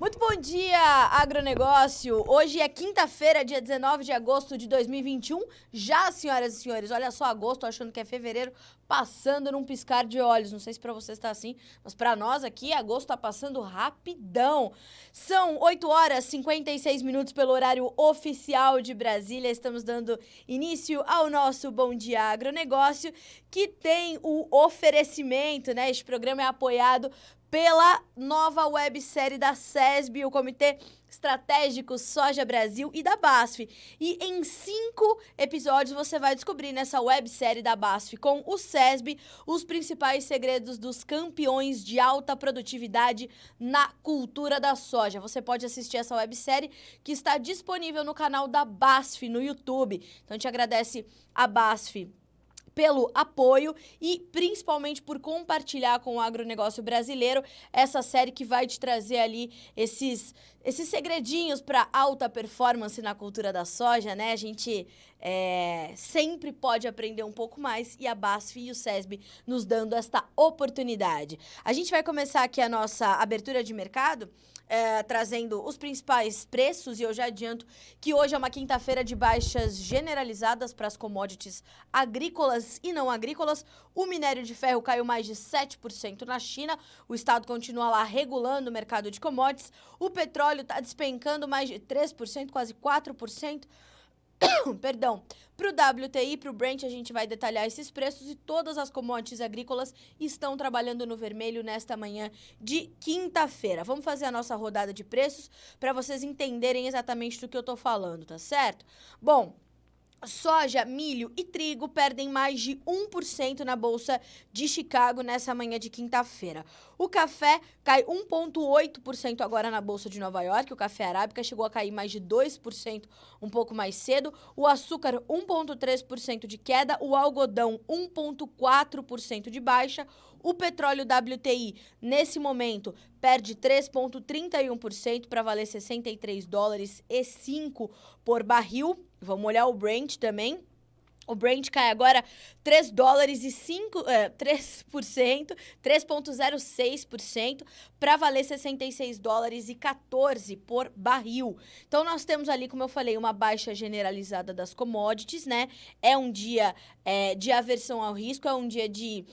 Muito bom dia, agronegócio. Hoje é quinta-feira, dia 19 de agosto de 2021. Já, senhoras e senhores, olha só, agosto, achando que é fevereiro, passando num piscar de olhos. Não sei se pra vocês está assim, mas pra nós aqui, agosto tá passando rapidão. São 8 horas e 56 minutos pelo horário oficial de Brasília. Estamos dando início ao nosso Bom Dia Agronegócio, que tem o oferecimento, né? Este programa é apoiado pela nova websérie da SESB, o Comitê Estratégico Soja Brasil e da BASF. E em 5 episódios você vai descobrir nessa websérie da BASF com o SESB os principais segredos dos campeões de alta produtividade na cultura da soja. Você pode assistir essa websérie que está disponível no canal da BASF no YouTube. Então a gente agradece a BASF pelo apoio e principalmente por compartilhar com o agronegócio brasileiro essa série que vai te trazer ali esses segredinhos para alta performance na cultura da soja, né? A gente sempre pode aprender um pouco mais e a BASF e o SESB nos dando esta oportunidade. A gente vai começar aqui a nossa abertura de mercado trazendo os principais preços e eu já adianto que hoje é uma quinta-feira de baixas generalizadas para as commodities agrícolas e não agrícolas. O minério de ferro caiu mais de 7% na China, o Estado continua lá regulando o mercado de commodities. O petróleo está despencando mais de 3%, quase 4%. Perdão, para o WTI e para o Brent a gente vai detalhar esses preços e todas as commodities agrícolas estão trabalhando no vermelho nesta manhã de quinta-feira. Vamos fazer a nossa rodada de preços para vocês entenderem exatamente do que eu estou falando, tá certo? Bom, soja, milho e trigo perdem mais de 1% na Bolsa de Chicago nessa manhã de quinta-feira. O café cai 1,8% agora na Bolsa de Nova York. O café arábica chegou a cair mais de 2% um pouco mais cedo. O açúcar, 1,3% de queda. O algodão, 1,4% de baixa. O petróleo WTI, nesse momento, perde 3,31% para valer 63 dólares e 5 por barril. Vamos olhar o Brent também. O Brent cai agora 3 dólares e 3%, 3,06% para valer 66 dólares e 14 por barril. Então nós temos ali, como eu falei, uma baixa generalizada das commodities, né? É um dia de aversão ao risco, é um dia de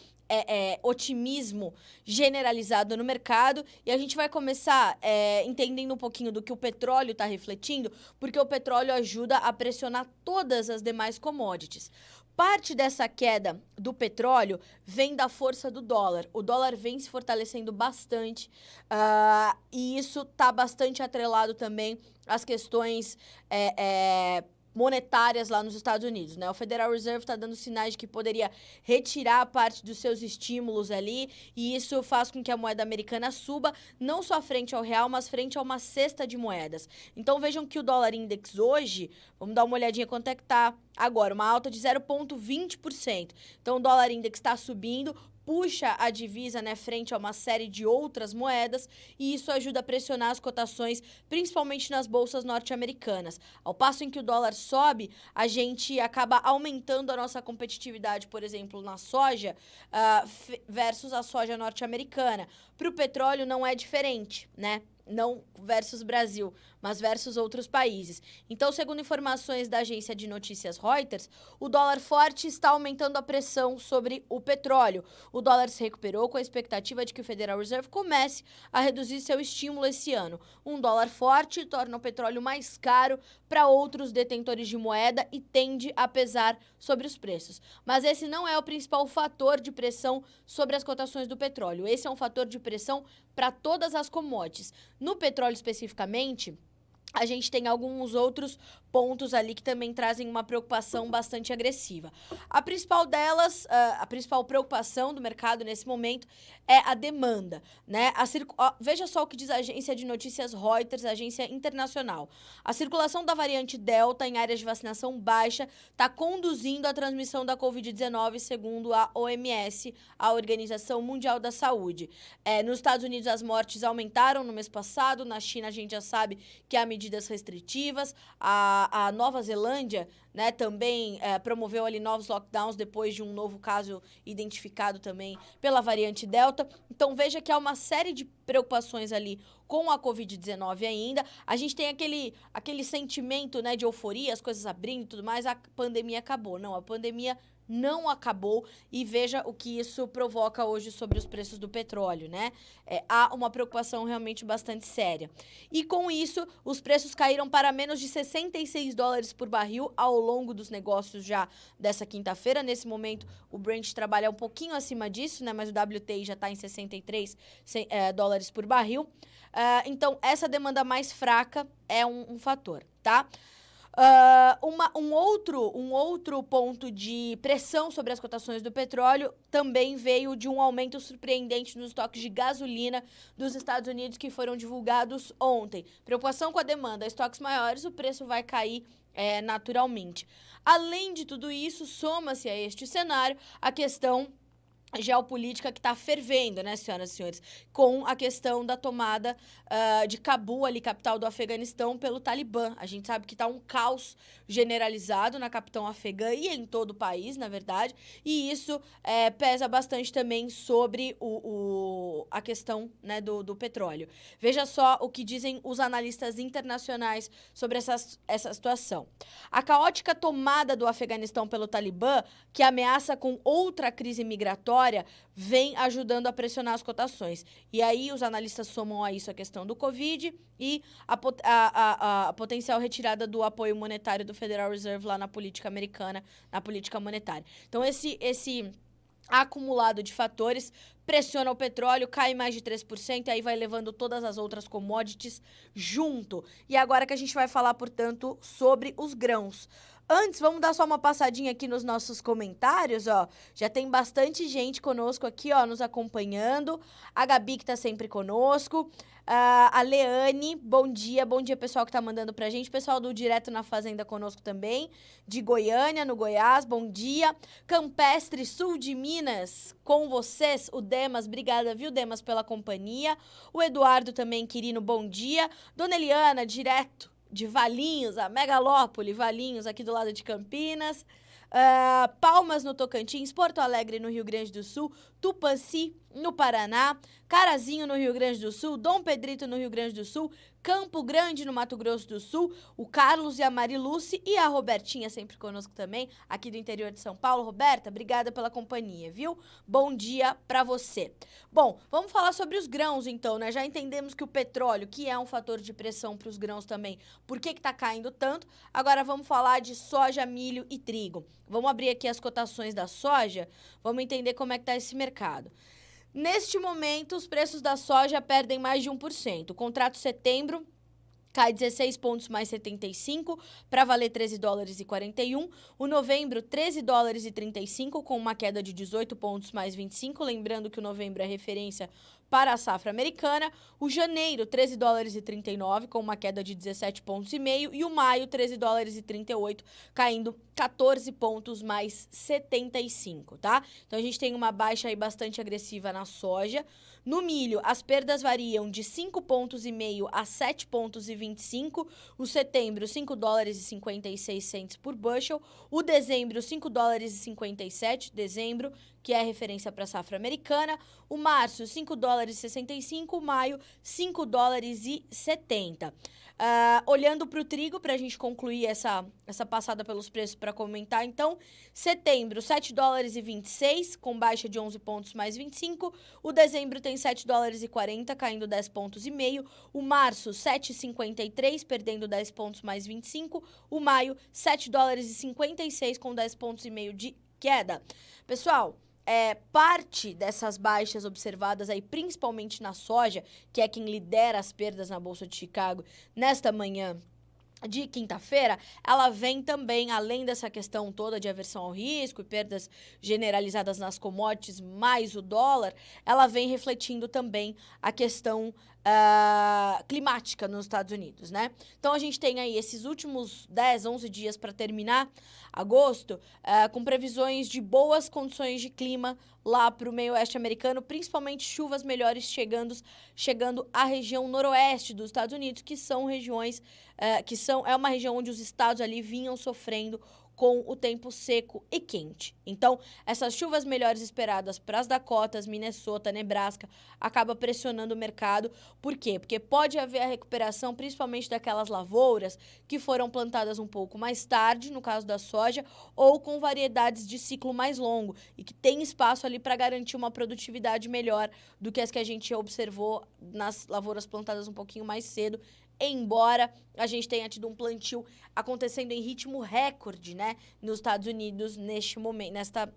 otimismo generalizado no mercado e a gente vai começar entendendo um pouquinho do que o petróleo está refletindo, porque o petróleo ajuda a pressionar todas as demais commodities. Parte dessa queda do petróleo vem da força do dólar. O dólar vem se fortalecendo bastante e isso está bastante atrelado também às questões monetárias lá nos Estados Unidos, né? O Federal Reserve está dando sinais de que poderia retirar parte dos seus estímulos ali e isso faz com que a moeda americana suba, não só frente ao real, mas frente a uma cesta de moedas. Então vejam que o dólar index hoje, vamos dar uma olhadinha quanto é que tá agora, uma alta de 0,20%. Então o dólar index está subindo, puxa a divisa, né, frente a uma série de outras moedas e isso ajuda a pressionar as cotações, principalmente nas bolsas norte-americanas. Ao passo em que o dólar sobe, a gente acaba aumentando a nossa competitividade, por exemplo, na soja versus a soja norte-americana. Para o petróleo não é diferente, né? Não versus Brasil, mas versus outros países. Então, segundo informações da agência de notícias Reuters, o dólar forte está aumentando a pressão sobre o petróleo. O dólar se recuperou com a expectativa de que o Federal Reserve comece a reduzir seu estímulo esse ano. Um dólar forte torna o petróleo mais caro para outros detentores de moeda e tende a pesar sobre os preços. Mas esse não é o principal fator de pressão sobre as cotações do petróleo. Esse é um fator de pressão para todas as commodities. No petróleo especificamente, a gente tem alguns outros pontos ali que também trazem uma preocupação bastante agressiva. A principal delas, a principal preocupação do mercado nesse momento é a demanda, né? Veja só o que diz a agência de notícias Reuters, a agência internacional. A circulação da variante Delta em áreas de vacinação baixa está conduzindo à transmissão da Covid-19, segundo a OMS, a Organização Mundial da Saúde. Nos Estados Unidos, as mortes aumentaram no mês passado, na China a gente já sabe que a medida medidas restritivas. A Nova Zelândia, né, também promoveu ali novos lockdowns depois de um novo caso identificado também pela variante Delta. Então, veja que há uma série de preocupações ali com a Covid-19 ainda. A gente tem aquele sentimento, né, de euforia, as coisas abrindo e tudo mais, a pandemia acabou. Não, a pandemia não acabou e veja o que isso provoca hoje sobre os preços do petróleo, né? Há uma preocupação realmente bastante séria. E com isso, os preços caíram para menos de 66 dólares por barril ao longo dos negócios já dessa quinta-feira. Nesse momento, o Brent trabalha um pouquinho acima disso, né? Mas o WTI já está em 63 dólares por barril. Então, essa demanda mais fraca é um fator, tá? Um outro ponto de pressão sobre as cotações do petróleo também veio de um aumento surpreendente nos estoques de gasolina dos Estados Unidos que foram divulgados ontem. Preocupação com a demanda, estoques maiores, o preço vai cair naturalmente. Além de tudo isso, soma-se a este cenário a questão geopolítica que está fervendo, né, senhoras e senhores, com a questão da tomada de Cabul, ali, capital do Afeganistão, pelo Talibã. A gente sabe que está um caos generalizado na capital afegã e em todo o país, na verdade, e isso pesa bastante também sobre a questão, né, do petróleo. Veja só o que dizem os analistas internacionais sobre essa situação. A caótica tomada do Afeganistão pelo Talibã, que ameaça com outra crise migratória, vem ajudando a pressionar as cotações. E aí os analistas somam a isso a questão do Covid e a potencial retirada do apoio monetário do Federal Reserve lá na política americana, na política monetária. Então esse acumulado de fatores pressiona o petróleo, cai mais de 3%, e aí vai levando todas as outras commodities junto. E agora que a gente vai falar, portanto, sobre os grãos. Antes, vamos dar só uma passadinha aqui nos nossos comentários, ó. Já tem bastante gente conosco aqui, ó, nos acompanhando. A Gabi, que tá sempre conosco. A Leane, bom dia pessoal que tá mandando pra gente. Pessoal do Direto na Fazenda conosco também. De Goiânia, no Goiás, bom dia. Campestre, sul de Minas, com vocês. O Demas, obrigada, viu, Demas, pela companhia. O Eduardo também, Quirino, bom dia. Dona Eliana, direto de Valinhos, a Megalópole, Valinhos, aqui do lado de Campinas. Palmas, no Tocantins, Porto Alegre, no Rio Grande do Sul, Tupanci, no Paraná, Carazinho, no Rio Grande do Sul, Dom Pedrito, no Rio Grande do Sul, Campo Grande, no Mato Grosso do Sul, o Carlos e a Mariluce e a Robertinha sempre conosco também, aqui do interior de São Paulo. Roberta, obrigada pela companhia, viu? Bom dia pra você. Bom, vamos falar sobre os grãos então, né? Já entendemos que o petróleo, que é um fator de pressão para os grãos também, por que tá caindo tanto? Agora vamos falar de soja, milho e trigo. Vamos abrir aqui as cotações da soja, vamos entender como é que tá esse mercado. Neste momento, os preços da soja perdem mais de 1%. O contrato setembro cai 16 pontos mais 75 para valer 13 dólares e 41. O novembro, 13 dólares e 35, com uma queda de 18 pontos mais 25. Lembrando que o novembro é referência para a safra americana. O janeiro, 13 dólares e 39, com uma queda de 17 pontos e meio. E o maio, 13 dólares e 38, caindo 14 pontos mais 75, tá? Então, a gente tem uma baixa aí bastante agressiva na soja. No milho, as perdas variam de 5 pontos e meio a 7 pontos e 25. O setembro, 5 dólares e 56 cents por bushel. O dezembro, 5 dólares e 57, dezembro, que é a referência para a safra americana. O março, 5 dólares e 65. O maio, 5 dólares e 70. Olhando para o trigo, para a gente concluir essa passada pelos preços para comentar, então, setembro, 7 dólares e 26, com baixa de 11 pontos mais 25. O dezembro tem 7 dólares e 40, caindo 10 pontos e meio. O março, 7,53, perdendo 10 pontos mais 25. O maio, 7 dólares e 56, com 10 pontos e meio de queda. Pessoal, parte dessas baixas observadas aí, principalmente na soja, que é quem lidera as perdas na Bolsa de Chicago nesta manhã de quinta-feira, ela vem também, além dessa questão toda de aversão ao risco e perdas generalizadas nas commodities, mais o dólar, ela vem refletindo também a questão climática nos Estados Unidos, né? Então, a gente tem aí esses últimos 10, 11 dias para terminar agosto, com previsões de boas condições de clima lá para o meio oeste americano, principalmente chuvas melhores chegando à região noroeste dos Estados Unidos, que são regiões, é uma região onde os estados ali vinham sofrendo com o tempo seco e quente. Então, essas chuvas melhores esperadas para as Dakotas, Minnesota, Nebraska, acaba pressionando o mercado. Por quê? Porque pode haver a recuperação, principalmente daquelas lavouras que foram plantadas um pouco mais tarde, no caso da soja, ou com variedades de ciclo mais longo, e que tem espaço ali para garantir uma produtividade melhor do que as que a gente observou nas lavouras plantadas um pouquinho mais cedo, embora a gente tenha tido um plantio acontecendo em ritmo recorde, né, nos Estados Unidos neste momento,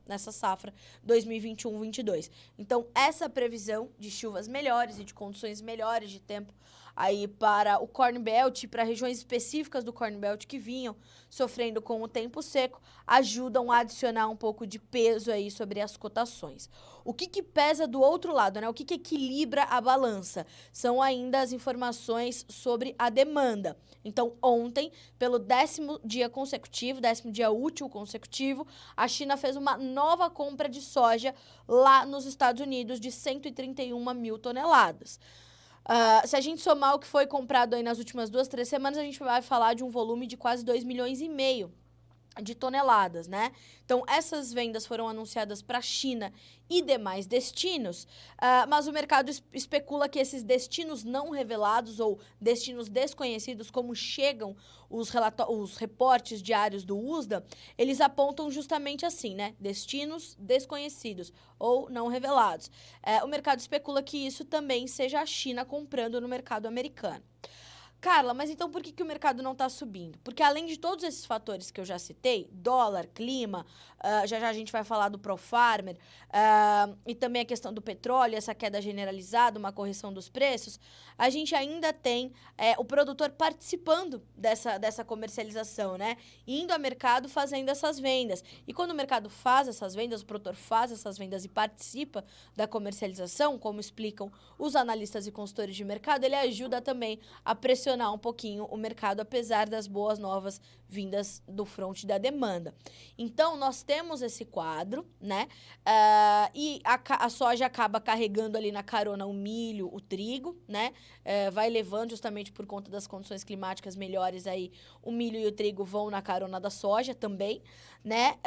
nessa safra 2021-22. Então, essa previsão de chuvas melhores e de condições melhores de tempo aí para o Corn Belt, para regiões específicas do Corn Belt que vinham sofrendo com o tempo seco, ajudam a adicionar um pouco de peso aí sobre as cotações. O que pesa do outro lado, né? O que equilibra a balança? São ainda as informações sobre a demanda. Então, ontem, pelo 10º dia consecutivo, 10º dia útil consecutivo, a China fez uma nova compra de soja lá nos Estados Unidos de 131 mil toneladas. Se a gente somar o que foi comprado aí nas últimas 2, 3 semanas, a gente vai falar de um volume de quase 2,5 milhões de toneladas, né? Então, essas vendas foram anunciadas para a China e demais destinos, mas o mercado especula que esses destinos não revelados ou destinos desconhecidos, como chegam os reportes diários do USDA, eles apontam justamente assim, né? Destinos desconhecidos ou não revelados. O mercado especula que isso também seja a China comprando no mercado americano. Carla, mas então por que o mercado não está subindo? Porque além de todos esses fatores que eu já citei, dólar, clima, já a gente vai falar do ProFarmer, e também a questão do petróleo, essa queda generalizada, uma correção dos preços, a gente ainda tem o produtor participando dessa comercialização, né? Indo ao mercado fazendo essas vendas. E quando o mercado faz essas vendas, o produtor faz essas vendas e participa da comercialização, como explicam os analistas e consultores de mercado, ele ajuda também a pressionar um pouquinho o mercado, apesar das boas novas vindas do front da demanda. Então, nós temos esse quadro, né? E a soja acaba carregando ali na carona o milho, o trigo, né? Vai levando justamente por conta das condições climáticas melhores aí, o milho e o trigo vão na carona da soja também, né?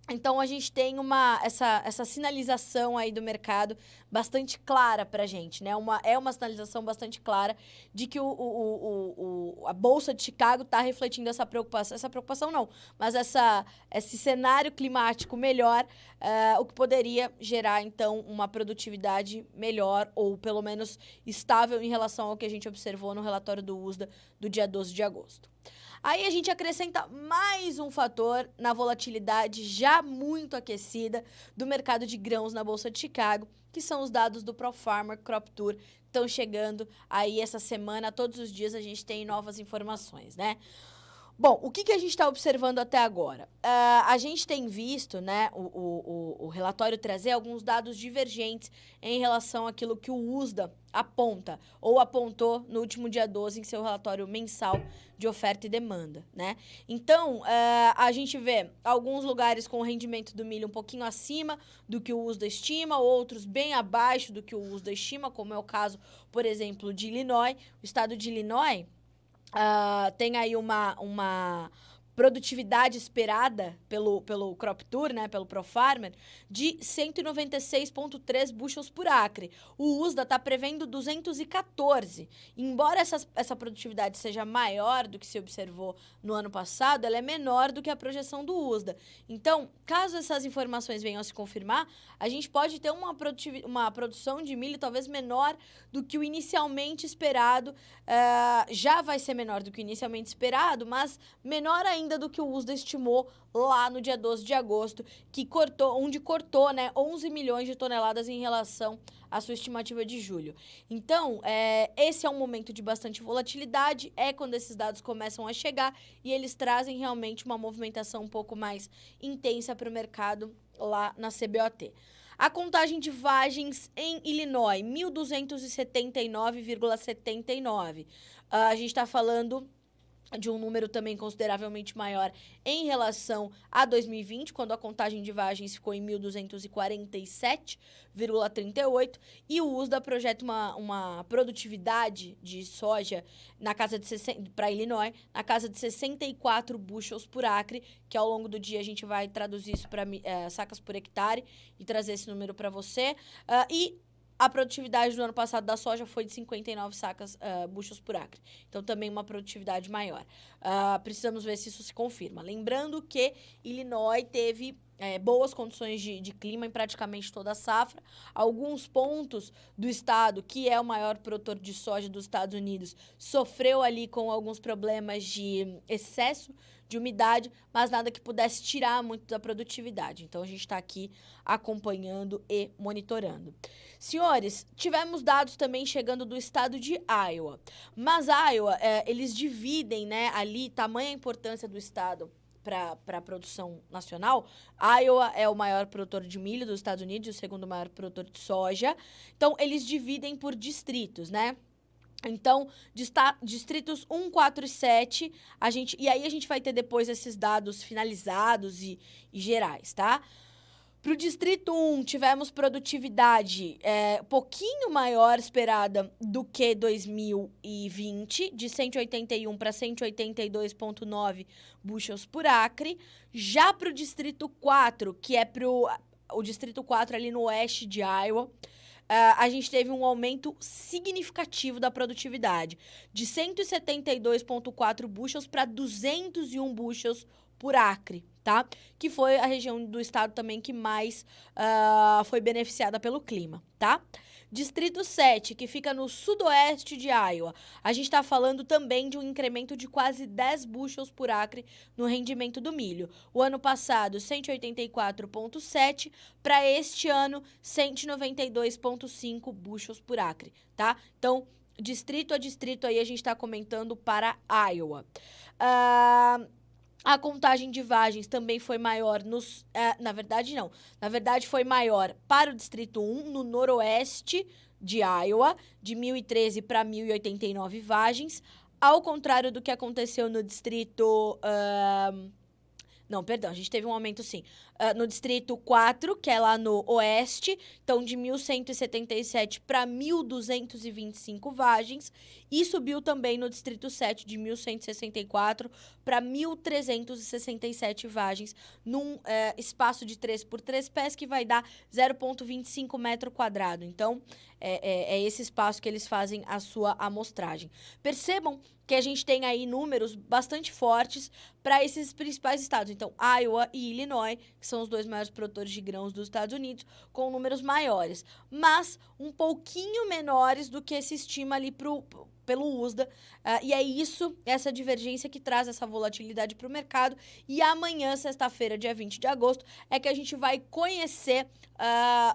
Então, a gente tem essa sinalização aí do mercado bastante clara pra gente, né? É uma sinalização bastante clara de que a Bolsa de Chicago está refletindo essa preocupação não, mas esse cenário climático melhor, o que poderia gerar, então, uma produtividade melhor ou, pelo menos, estável em relação ao que a gente observou no relatório do USDA do dia 12 de agosto. Aí a gente acrescenta mais um fator na volatilidade já muito aquecida do mercado de grãos na Bolsa de Chicago, que são os dados do ProFarmer Crop Tour, que estão chegando aí essa semana. Todos os dias a gente tem novas informações, né? Bom, o que a gente está observando até agora? A gente tem visto, né, o relatório trazer alguns dados divergentes em relação àquilo que o USDA aponta, ou apontou no último dia 12 em seu relatório mensal de oferta e demanda, né? Então, a gente vê alguns lugares com o rendimento do milho um pouquinho acima do que o USDA estima, outros bem abaixo do que o USDA estima, como é o caso, por exemplo, de Illinois. O estado de Illinois tem aí uma produtividade esperada pelo Crop Tour, né, pelo ProFarmer, de 196,3 bushels por acre. O USDA está prevendo 214. Embora essa produtividade seja maior do que se observou no ano passado, ela é menor do que a projeção do USDA. Então, caso essas informações venham a se confirmar, a gente pode ter uma produção de milho talvez menor do que o inicialmente esperado. Já vai ser menor do que o inicialmente esperado, mas menor ainda do que o USDA estimou lá no dia 12 de agosto, onde cortou, né, 11 milhões de toneladas em relação à sua estimativa de julho. Então, esse é um momento de bastante volatilidade, é quando esses dados começam a chegar e eles trazem realmente uma movimentação um pouco mais intensa para o mercado lá na CBOT. A contagem de vagens em Illinois, 1.279,79. A gente está falando de um número também consideravelmente maior em relação a 2020, quando a contagem de vagens ficou em 1.247,38, e o USDA projeta uma produtividade de soja na casa de para Illinois, na casa de 64 bushels por acre, que ao longo do dia a gente vai traduzir isso para sacas por hectare e trazer esse número para você. E a produtividade do ano passado da soja foi de 59 bushels por acre. Então, também uma produtividade maior. Precisamos ver se isso se confirma. Lembrando que Illinois teve boas condições de clima em praticamente toda a safra. Alguns pontos do estado, que é o maior produtor de soja dos Estados Unidos, sofreu ali com alguns problemas de excesso de umidade, mas nada que pudesse tirar muito da produtividade. Então, a gente está aqui acompanhando e monitorando. Senhores, tivemos dados também chegando do estado de Iowa. Mas Iowa, eles dividem, né, ali, tamanha a importância do estado para a produção nacional. Iowa é o maior produtor de milho dos Estados Unidos e o segundo maior produtor de soja. Então, eles dividem por distritos, né? Então, distritos 1, 4 e 7, e aí a gente vai ter depois esses dados finalizados e gerais, tá? Para o distrito 1, tivemos produtividade um pouquinho maior esperada do que 2020, de 181 para 182,9 bushels por acre. Já para o distrito 4, que é o distrito 4 ali no oeste de Iowa, a gente teve um aumento significativo da produtividade, de 172,4 bushels para 201 bushels por acre, tá? Que foi a região do estado também que mais foi beneficiada pelo clima, tá? Distrito 7, que fica no sudoeste de Iowa, a gente está falando também de um incremento de quase 10 bushels por acre no rendimento do milho. O ano passado, 184,7, para este ano, 192,5 bushels por acre, tá? Então, distrito a distrito aí a gente está comentando para Iowa. A contagem de vagens também foi maior na verdade, não. Na verdade, foi maior para o Distrito 1, no noroeste de Iowa, de 1.013 para 1.089 vagens, ao contrário do que aconteceu no Distrito... Não, perdão, a gente teve um aumento sim. No Distrito 4, que é lá no oeste, então de 1.177 para 1.225 vagens, e subiu também no Distrito 7, de 1.164 para 1.367 vagens, num espaço de 3 por 3 pés, que vai dar 0,25 metro quadrado. Então, é esse espaço que eles fazem a sua amostragem. Percebam que a gente tem aí números bastante fortes para esses principais estados. Então, Iowa e Illinois, que são os dois maiores produtores de grãos dos Estados Unidos, com números maiores, mas um pouquinho menores do que se estima ali pelo USDA, e é essa divergência que traz essa volatilidade para o mercado. E amanhã, sexta-feira, dia 20 de agosto, é que a gente vai conhecer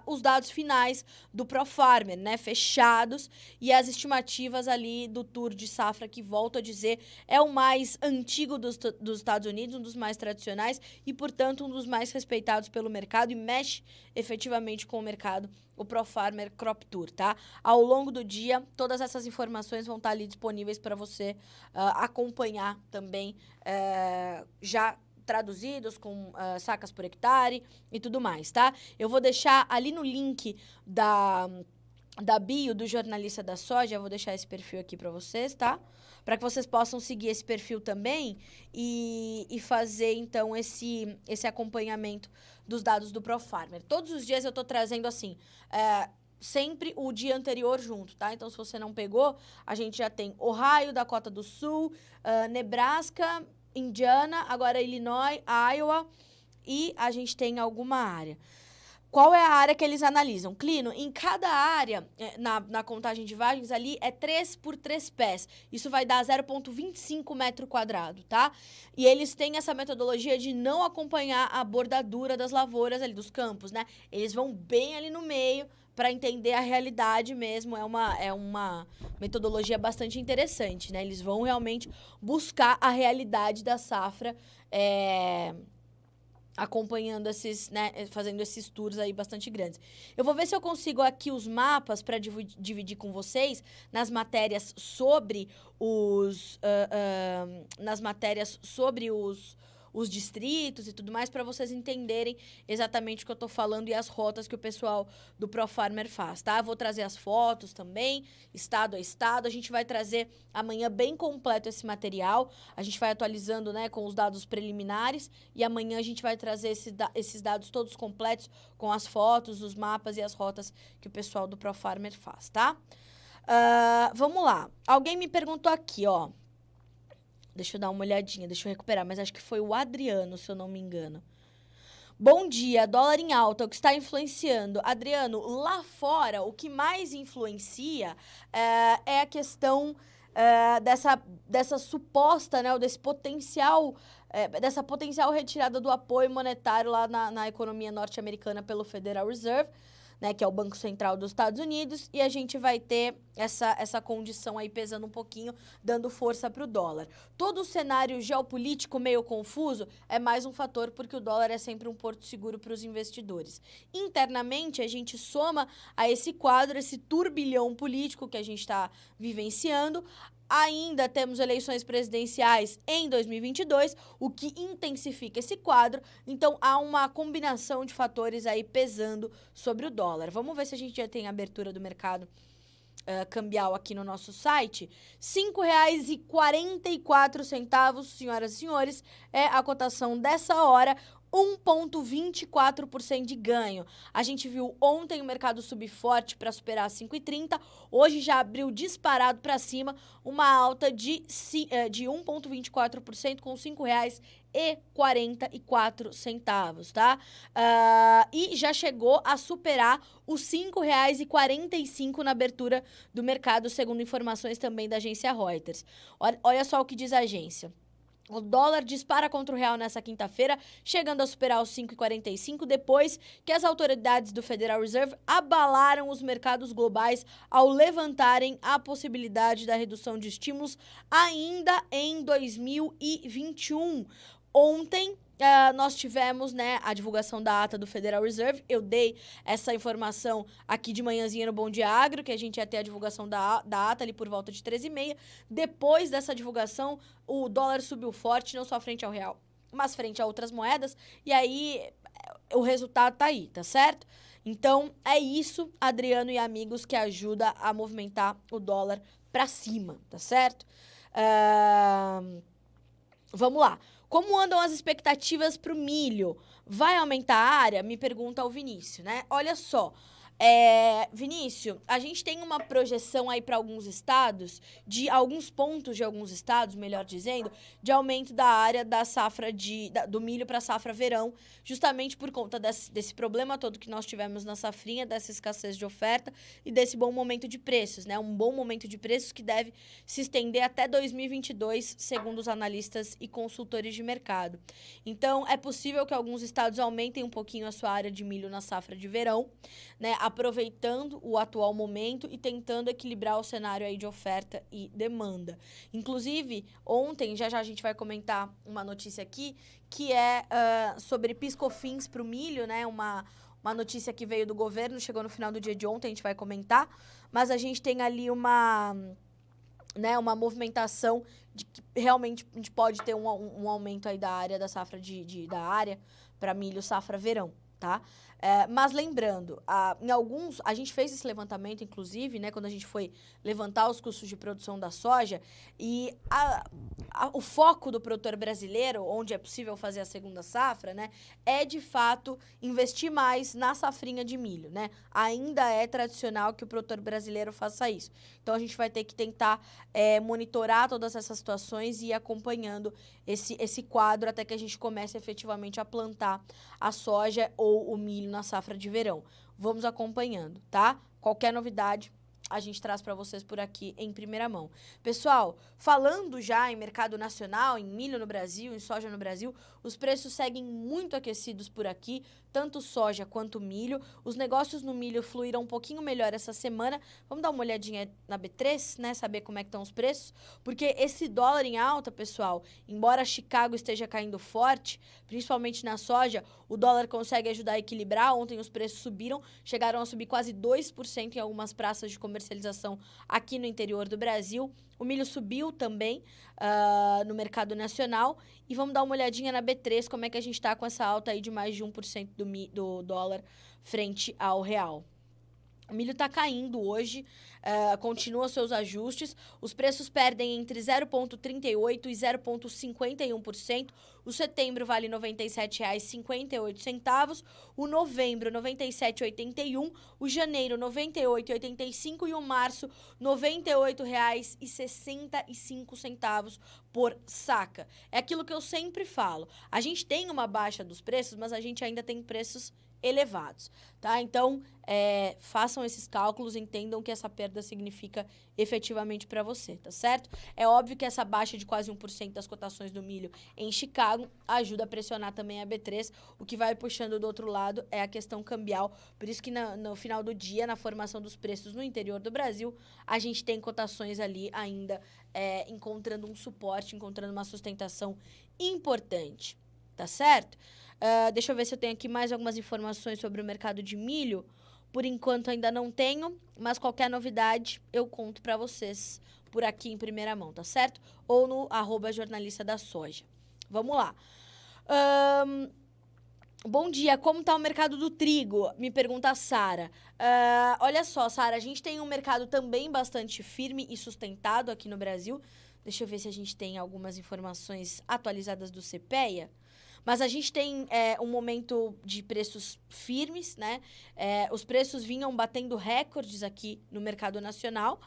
os dados finais do ProFarmer, né, fechados, e as estimativas ali do tour de safra, que, volto a dizer, é o mais antigo dos Estados Unidos, um dos mais tradicionais e, portanto, um dos mais respeitados pelo mercado, e mexe efetivamente com o mercado, o ProFarmer Crop Tour, tá? Ao longo do dia, todas essas informações vão estar ali disponíveis para você acompanhar também, já traduzidos com sacas por hectare e tudo mais, tá? Eu vou deixar ali no link da bio do Jornalista da Soja, eu vou deixar esse perfil aqui para vocês, tá? Para que vocês possam seguir esse perfil também e fazer, então, esse acompanhamento dos dados do ProFarmer. Todos os dias eu tô trazendo, assim, sempre o dia anterior junto, tá? Então, se você não pegou, a gente já tem Ohio, Dakota do Sul, Nebraska, Indiana, agora Illinois, Iowa, e a gente tem alguma área. Qual é a área que eles analisam? Clino, em cada área, na contagem de vagens ali, é 3 por 3 pés. Isso vai dar 0,25 metro quadrado, tá? E eles têm essa metodologia de não acompanhar a bordadura das lavouras ali, dos campos, né? Eles vão bem ali no meio para entender a realidade mesmo. É uma metodologia bastante interessante, né? Eles vão realmente buscar a realidade da safra, acompanhando esses, né, fazendo esses tours aí bastante grandes. Eu vou ver se eu consigo aqui os mapas para dividir com vocês nas matérias sobre os distritos e tudo mais, para vocês entenderem exatamente o que eu tô falando e as rotas que o pessoal do ProFarmer faz, tá? Eu vou trazer as fotos também, estado a estado. A gente vai trazer amanhã bem completo esse material. A gente vai atualizando, né, com os dados preliminares, e amanhã a gente vai trazer esses dados todos completos com as fotos, os mapas e as rotas que o pessoal do ProFarmer faz, tá? Vamos lá. Alguém me perguntou aqui, ó. Deixa eu dar uma olhadinha, deixa eu recuperar, mas acho que foi o Adriano, se eu não me engano. Bom dia, dólar em alta, o que está influenciando? Adriano, lá fora, o que mais influencia é a questão dessa suposta, né, ou desse potencial, dessa potencial retirada do apoio monetário lá na economia norte-americana pelo Federal Reserve, né, que é o Banco Central dos Estados Unidos, e a gente vai ter essa condição aí pesando um pouquinho, dando força para o dólar. Todo o cenário geopolítico meio confuso é mais um fator, porque o dólar é sempre um porto seguro para os investidores. Internamente, a gente soma a esse quadro, esse turbilhão político que a gente está vivenciando. Ainda temos eleições presidenciais em 2022, o que intensifica esse quadro. Então, há uma combinação de fatores aí pesando sobre o dólar. Vamos ver se a gente já tem abertura do mercado cambial aqui no nosso site. R$ 5,44, senhoras e senhores, é a cotação dessa hora. 1,24% de ganho. A gente viu ontem o mercado subir forte para superar 5,30. Hoje já abriu disparado para cima, uma alta de 1,24% com R$ 5,44, tá? E já chegou a superar os R$ 5,45 na abertura do mercado, segundo informações também da agência Reuters. Olha só o que diz a agência. O dólar dispara contra o real nessa quinta-feira, chegando a superar os 5,45, depois que as autoridades do Federal Reserve abalaram os mercados globais ao levantarem a possibilidade da redução de estímulos ainda em 2021. Ontem, nós tivemos, né, a divulgação da ata do Federal Reserve. Eu dei essa informação aqui de manhãzinha no Bom Dia Agro, que a gente ia ter a divulgação da ata ali por volta de 13h30. Depois dessa divulgação, o dólar subiu forte, não só frente ao real, mas frente a outras moedas. E aí, o resultado tá aí, tá certo? Então, é isso, Adriano e amigos, que ajuda a movimentar o dólar pra cima, tá certo? Vamos lá. Como andam as expectativas para o milho? Vai aumentar a área? Me pergunta o Vinícius, né? Olha só, Vinícius, a gente tem uma projeção aí para alguns estados, de alguns pontos de alguns estados, melhor dizendo, de aumento da área da safra do milho para a safra verão, justamente por conta desse problema todo que nós tivemos na safrinha, dessa escassez de oferta e desse bom momento de preços, né? Um bom momento de preços que deve se estender até 2022, segundo os analistas e consultores de mercado. Então, é possível que alguns estados aumentem um pouquinho a sua área de milho na safra de verão, né, aproveitando o atual momento e tentando equilibrar o cenário aí de oferta e demanda. Inclusive, ontem, já a gente vai comentar uma notícia aqui, que é sobre PIS/COFINS para o milho, né, uma notícia que veio do governo, chegou no final do dia de ontem, a gente vai comentar, mas a gente tem ali uma movimentação de que realmente a gente pode ter um aumento aí da área, da safra da área para milho safra verão, tá? Mas lembrando, a gente fez esse levantamento, inclusive, né, quando a gente foi levantar os custos de produção da soja, e o foco do produtor brasileiro, onde é possível fazer a segunda safra, né, é de fato investir mais na safrinha de milho, né? Ainda é tradicional que o produtor brasileiro faça isso. Então a gente vai ter que tentar monitorar todas essas situações e ir acompanhando esse quadro até que a gente comece efetivamente a plantar a soja ou o milho na safra de verão. Vamos acompanhando, tá? Qualquer novidade, a gente traz para vocês por aqui em primeira mão. Pessoal, falando já em mercado nacional, em milho no Brasil, em soja no Brasil, os preços seguem muito aquecidos por aqui, tanto soja quanto milho. Os negócios no milho fluíram um pouquinho melhor essa semana. Vamos dar uma olhadinha na B3, né? Saber como é que estão os preços. Porque esse dólar em alta, pessoal, embora Chicago esteja caindo forte, principalmente na soja, o dólar consegue ajudar a equilibrar. Ontem os preços subiram, chegaram a subir quase 2% em algumas praças de comercialização aqui no interior do Brasil. O milho subiu também no mercado nacional. E vamos dar uma olhadinha na B3, como é que a gente está com essa alta aí de mais de 1% do dólar frente ao real. O milho está caindo hoje, continua seus ajustes. Os preços perdem entre 0,38% e 0,51%. O setembro vale R$ 97,58. O novembro, R$ 97,81. O janeiro, R$ 98,85. E o março, R$ 98,65 por saca. É aquilo que eu sempre falo. A gente tem uma baixa dos preços, mas a gente ainda tem preços elevados, tá? Então, façam esses cálculos, entendam que essa perda significa efetivamente para você, tá certo? É óbvio que essa baixa de quase 1% das cotações do milho em Chicago ajuda a pressionar também a B3, o que vai puxando do outro lado é a questão cambial, por isso que no final do dia, na formação dos preços no interior do Brasil, a gente tem cotações ali ainda encontrando um suporte, encontrando uma sustentação importante, tá certo? Deixa eu ver se eu tenho aqui mais algumas informações sobre o mercado de milho. Por enquanto ainda não tenho, mas qualquer novidade eu conto para vocês por aqui em primeira mão, tá certo? Ou no @jornalista da soja. Vamos lá. Bom dia, como tá o mercado do trigo? Me pergunta a Sara. Olha só, Sara, a gente tem um mercado também bastante firme e sustentado aqui no Brasil. Deixa eu ver se a gente tem algumas informações atualizadas do CPEA. Mas a gente tem um momento de preços firmes, né? Os preços vinham batendo recordes aqui no mercado nacional,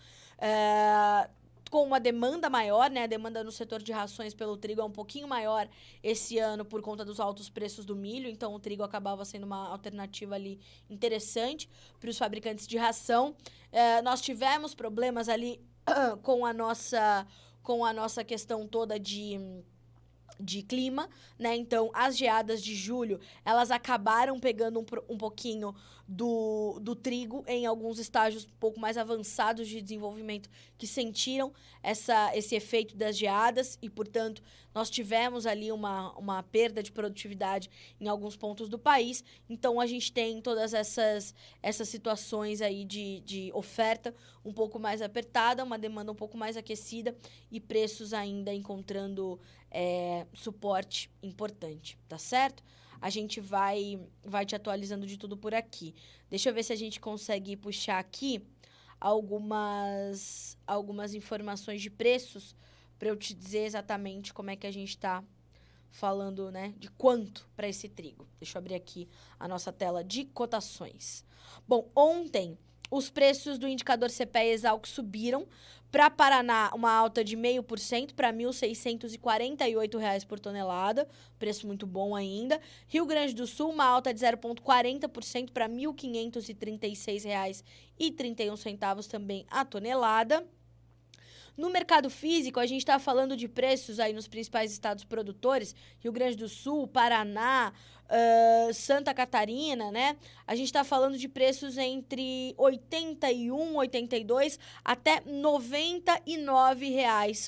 com uma demanda maior, né? A demanda no setor de rações pelo trigo é um pouquinho maior esse ano por conta dos altos preços do milho, então o trigo acabava sendo uma alternativa ali interessante para os fabricantes de ração. Nós tivemos problemas ali com a nossa questão toda de clima, né? Então, as geadas de julho, elas acabaram pegando um pouquinho do trigo em alguns estágios um pouco mais avançados de desenvolvimento que sentiram esse efeito das geadas e, portanto, nós tivemos ali uma perda de produtividade em alguns pontos do país. Então, a gente tem todas essas situações aí de oferta um pouco mais apertada, uma demanda um pouco mais aquecida e preços ainda encontrando suporte importante, tá certo? A gente vai te atualizando de tudo por aqui. Deixa eu ver se a gente consegue puxar aqui algumas informações de preços para eu te dizer exatamente como é que a gente está falando, né, de quanto para esse trigo. Deixa eu abrir aqui a nossa tela de cotações. Bom, ontem os preços do indicador CPEA Exalc subiram. Para Paraná, uma alta de 0,5% para R$ 1.648 por tonelada, preço muito bom ainda. Rio Grande do Sul, uma alta de 0,40% para R$ 1.536,31 também a tonelada. No mercado físico, a gente está falando de preços aí nos principais estados produtores, Rio Grande do Sul, Paraná, Santa Catarina, né? A gente está falando de preços entre R$ 81, 82 até R$ 99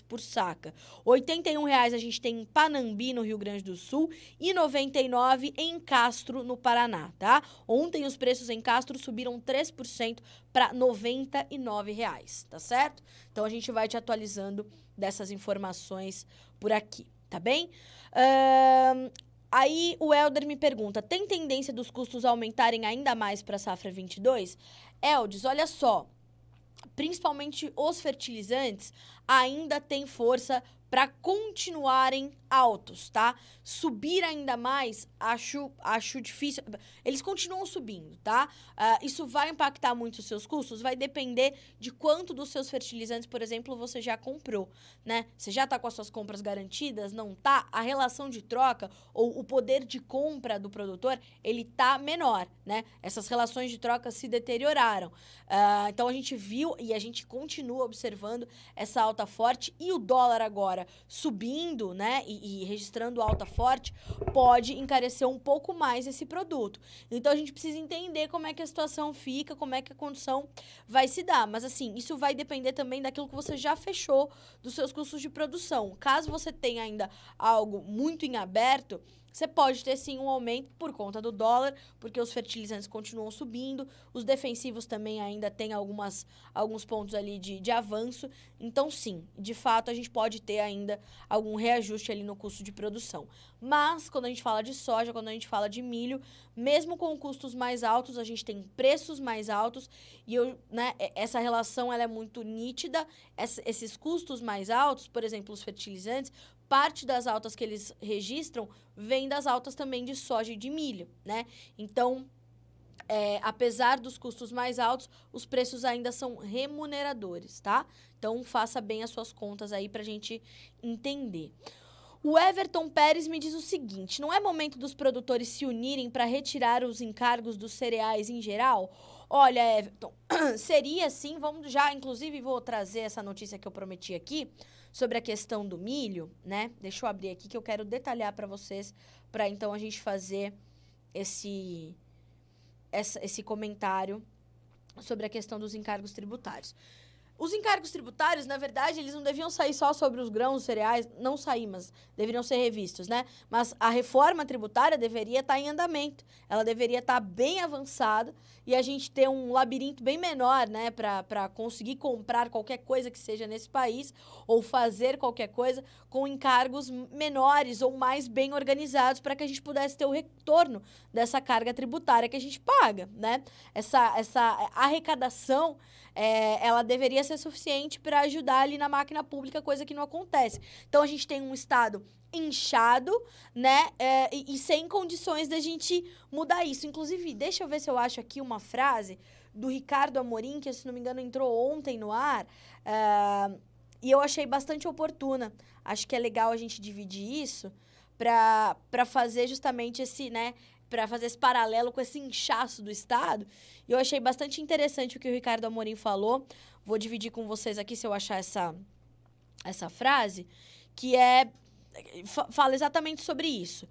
por saca. R$ 81 a gente tem em Panambi, no Rio Grande do Sul, e R$ 99 em Castro, no Paraná, tá? Ontem os preços em Castro subiram 3% para R$ 99, tá certo? Então, a gente vai te atualizando dessas informações por aqui, tá bem? Aí o Helder me pergunta, tem tendência dos custos aumentarem ainda mais para a safra 22? Eldes, olha só, principalmente os fertilizantes ainda têm força para continuarem altos, tá? Subir ainda mais, acho difícil. Eles continuam subindo, tá? Isso vai impactar muito os seus custos? Vai depender de quanto dos seus fertilizantes, por exemplo, você já comprou, né? Você já tá com as suas compras garantidas? Não tá? A relação de troca ou o poder de compra do produtor, ele tá menor, né? Essas relações de troca se deterioraram. Então, a gente viu e a gente continua observando essa alta alta forte e o dólar agora subindo, né, e registrando alta forte, pode encarecer um pouco mais esse produto. Então, a gente precisa entender como é que a situação fica, como é que a condição vai se dar. Mas, assim, isso vai depender também daquilo que você já fechou dos seus custos de produção. Caso você tenha ainda algo muito em aberto, você pode ter sim um aumento por conta do dólar, porque os fertilizantes continuam subindo, os defensivos também ainda têm alguns pontos ali de avanço. Então, sim, de fato, a gente pode ter ainda algum reajuste ali no custo de produção. Mas, quando a gente fala de soja, quando a gente fala de milho, mesmo com custos mais altos, a gente tem preços mais altos e essa relação ela é muito nítida. Esses custos mais altos, por exemplo, os fertilizantes, parte das altas que eles registram vem das altas também de soja e de milho, né? Então, apesar dos custos mais altos, os preços ainda são remuneradores, tá? Então, faça bem as suas contas aí pra gente entender. O Everton Pérez me diz o seguinte: não é momento dos produtores se unirem para retirar os encargos dos cereais em geral? Olha, Everton, seria sim, vamos já, inclusive vou trazer essa notícia que eu prometi aqui, sobre a questão do milho, né? Deixa eu abrir aqui que eu quero detalhar para vocês, para então a gente fazer esse comentário sobre a questão dos encargos tributários. Os encargos tributários, na verdade, eles não deviam sair só sobre os grãos, os cereais, não sair, mas deveriam ser revistos, né? Mas a reforma tributária deveria estar em andamento, ela deveria estar bem avançada e a gente ter um labirinto bem menor, né, para conseguir comprar qualquer coisa que seja nesse país ou fazer qualquer coisa com encargos menores ou mais bem organizados para que a gente pudesse ter o retorno dessa carga tributária que a gente paga, né? Essa arrecadação, ela deveria ser suficiente para ajudar ali na máquina pública, coisa que não acontece. Então, a gente tem um Estado inchado, né, e sem condições da gente mudar isso. Inclusive, deixa eu ver se eu acho aqui uma frase do Ricardo Amorim, que, se não me engano, entrou ontem no ar, e eu achei bastante oportuna. Acho que é legal a gente dividir isso para fazer justamente esse, né, para fazer esse paralelo com esse inchaço do Estado. E eu achei bastante interessante o que o Ricardo Amorim falou. Vou dividir com vocês aqui, se eu achar essa frase, que fala exatamente sobre isso.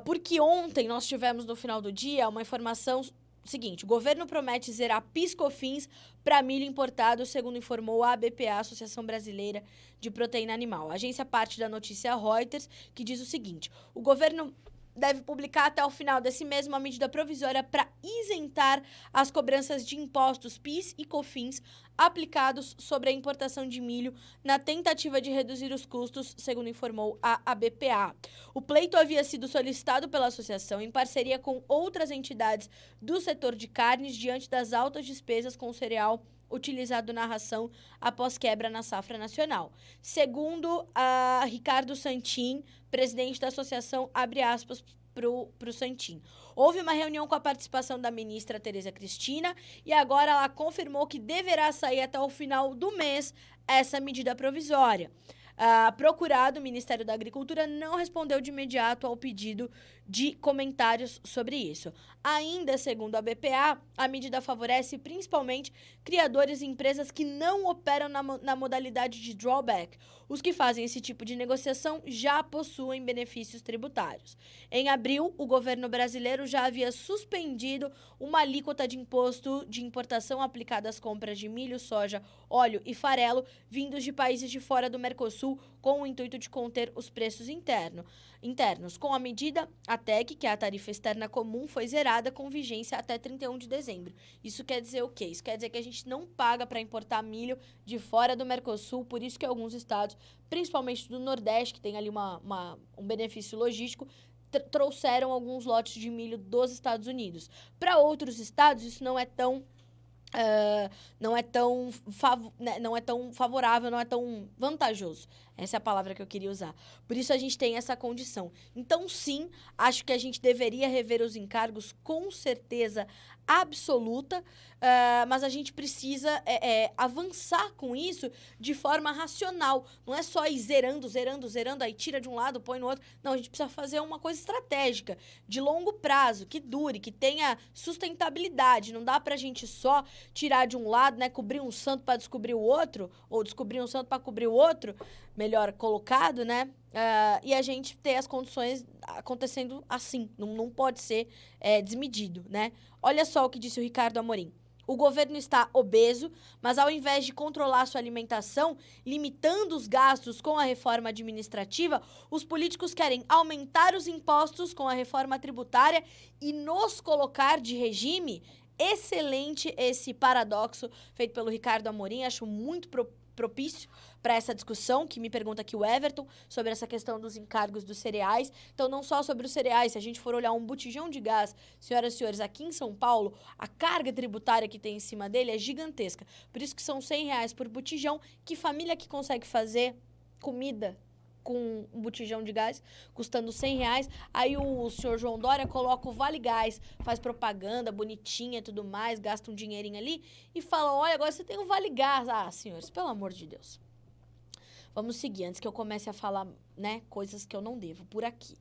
Porque ontem nós tivemos, no final do dia, uma informação seguinte: o governo promete zerar PIS/COFINS para milho importado, segundo informou a ABPA, Associação Brasileira de Proteína Animal. A agência parte da notícia Reuters, que diz o seguinte: o governo deve publicar até o final desse mês uma medida provisória para isentar as cobranças de impostos PIS e COFINS aplicados sobre a importação de milho na tentativa de reduzir os custos, segundo informou a ABPA. O pleito havia sido solicitado pela associação em parceria com outras entidades do setor de carnes diante das altas despesas com o cereal utilizado na ração após quebra na safra nacional. Segundo Ricardo Santin, presidente da associação, abre aspas pro Santin: houve uma reunião com a participação da ministra Tereza Cristina e agora ela confirmou que deverá sair até o final do mês essa medida provisória. Procurado, o Ministério da Agricultura não respondeu de imediato ao pedido de comentários sobre isso. Ainda, segundo a BPA, a medida favorece principalmente criadores e empresas que não operam na modalidade de drawback. Os que fazem esse tipo de negociação já possuem benefícios tributários. Em abril, o governo brasileiro já havia suspendido uma alíquota de imposto de importação aplicada às compras de milho, soja, óleo e farelo vindos de países de fora do Mercosul, com o intuito de conter os preços internos. Com a medida, a TEC, que é a tarifa externa comum, foi zerada com vigência até 31 de dezembro. Isso quer dizer o quê? Isso quer dizer que a gente não paga para importar milho de fora do Mercosul, por isso que alguns estados, principalmente do Nordeste, que tem ali um benefício logístico, trouxeram alguns lotes de milho dos Estados Unidos. Para outros estados, isso não é tão favorável, não é tão vantajoso. Essa é a palavra que eu queria usar. Por isso a gente tem essa condição. Então, sim, acho que a gente deveria rever os encargos. Com certeza, absoluta, mas a gente precisa avançar com isso de forma racional. Não é só ir zerando, aí tira de um lado, põe no outro. Não, a gente precisa fazer uma coisa estratégica, de longo prazo, que dure, que tenha sustentabilidade. Não dá pra gente só tirar de um lado, né, cobrir um santo para descobrir o outro, ou descobrir um santo para cobrir o outro, melhor colocado, né? E a gente ter as condições acontecendo assim. Não pode ser desmedido, né? Olha só o que disse o Ricardo Amorim. O governo está obeso, mas ao invés de controlar sua alimentação, limitando os gastos com a reforma administrativa, os políticos querem aumentar os impostos com a reforma tributária e nos colocar de regime. Excelente esse paradoxo feito pelo Ricardo Amorim, acho muito propício para essa discussão, que me pergunta aqui o Everton, sobre essa questão dos encargos dos cereais. Então, não só sobre os cereais, se a gente for olhar um botijão de gás, senhoras e senhores, aqui em São Paulo, a carga tributária que tem em cima dele é gigantesca. Por isso que são R$100 por botijão. Que família que consegue fazer comida com um botijão de gás custando R$100? Aí o senhor João Dória coloca o Vale Gás, faz propaganda bonitinha e tudo mais, gasta um dinheirinho ali e fala, olha, agora você tem o Vale Gás. Ah, senhores, pelo amor de Deus. Vamos seguir, antes que eu comece a falar, né, coisas que eu não devo por aqui.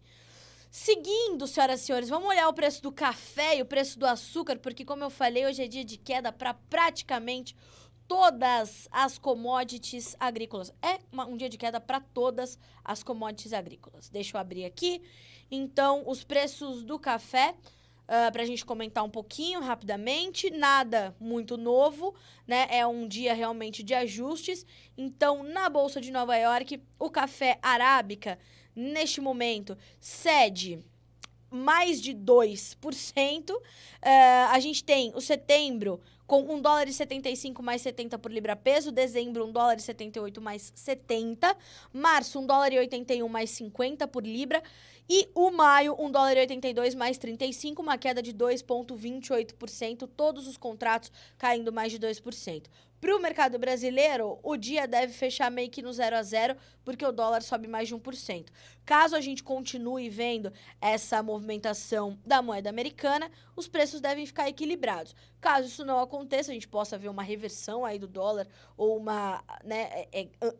Seguindo, senhoras e senhores, vamos olhar o preço do café e o preço do açúcar, porque, como eu falei, hoje é dia de queda para praticamente todas as commodities agrícolas. É um dia de queda para todas as commodities agrícolas. Deixa eu abrir aqui. Então, os preços do café, para a gente comentar um pouquinho rapidamente, nada muito novo, né? É um dia realmente de ajustes. Então, na Bolsa de Nova York, o café arábica, neste momento, cede mais de 2%. A gente tem o setembro com $1,75 mais 70 por libra peso, dezembro $1,78 mais 70, março $1,81 mais 50 por libra e o maio $1,82 mais 35, uma queda de 2,28%, todos os contratos caindo mais de 2%. Para o mercado brasileiro, o dia deve fechar meio que no 0 a 0, porque o dólar sobe mais de 1%. Caso a gente continue vendo essa movimentação da moeda americana, os preços devem ficar equilibrados. Caso isso não aconteça, a gente possa ver uma reversão aí do dólar ou uma, né,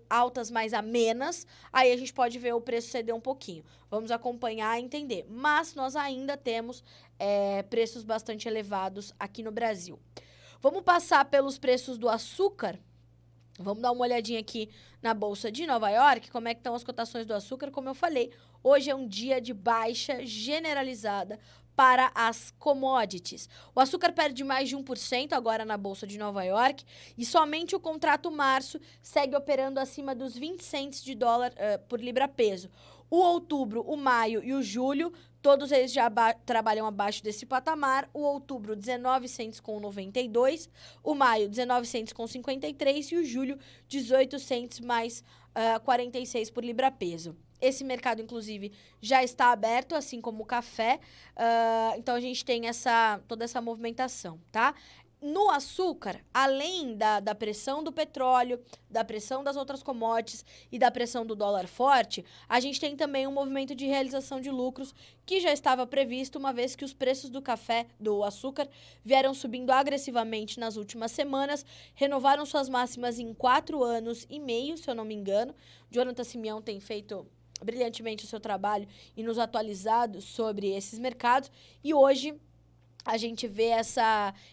altas mais amenas, aí a gente pode ver o preço ceder um pouquinho. Vamos acompanhar e entender. Mas nós ainda temos preços bastante elevados aqui no Brasil. Vamos passar pelos preços do açúcar. Vamos dar uma olhadinha aqui na Bolsa de Nova York, como é que estão as cotações do açúcar. Como eu falei, hoje é um dia de baixa generalizada para as commodities. O açúcar perde mais de 1% agora na Bolsa de Nova York e somente o contrato março segue operando acima dos 20 cents de dólar por libra-peso. O outubro, o maio e o julho, todos eles já trabalham abaixo desse patamar. O outubro, 19 cents com 92, o maio, 19 cents com 53 e o julho, 18 cents mais 46 por libra-peso. Esse mercado, inclusive, já está aberto, assim como o café. Então, a gente tem toda essa movimentação, tá? No açúcar, além da pressão do petróleo, da pressão das outras commodities e da pressão do dólar forte, a gente tem também um movimento de realização de lucros que já estava previsto, uma vez que os preços do açúcar vieram subindo agressivamente nas últimas semanas, renovaram suas máximas em 4 anos e meio, se eu não me engano. Jonathan Simeão tem feito brilhantemente o seu trabalho e nos atualizado sobre esses mercados, e hoje a gente vê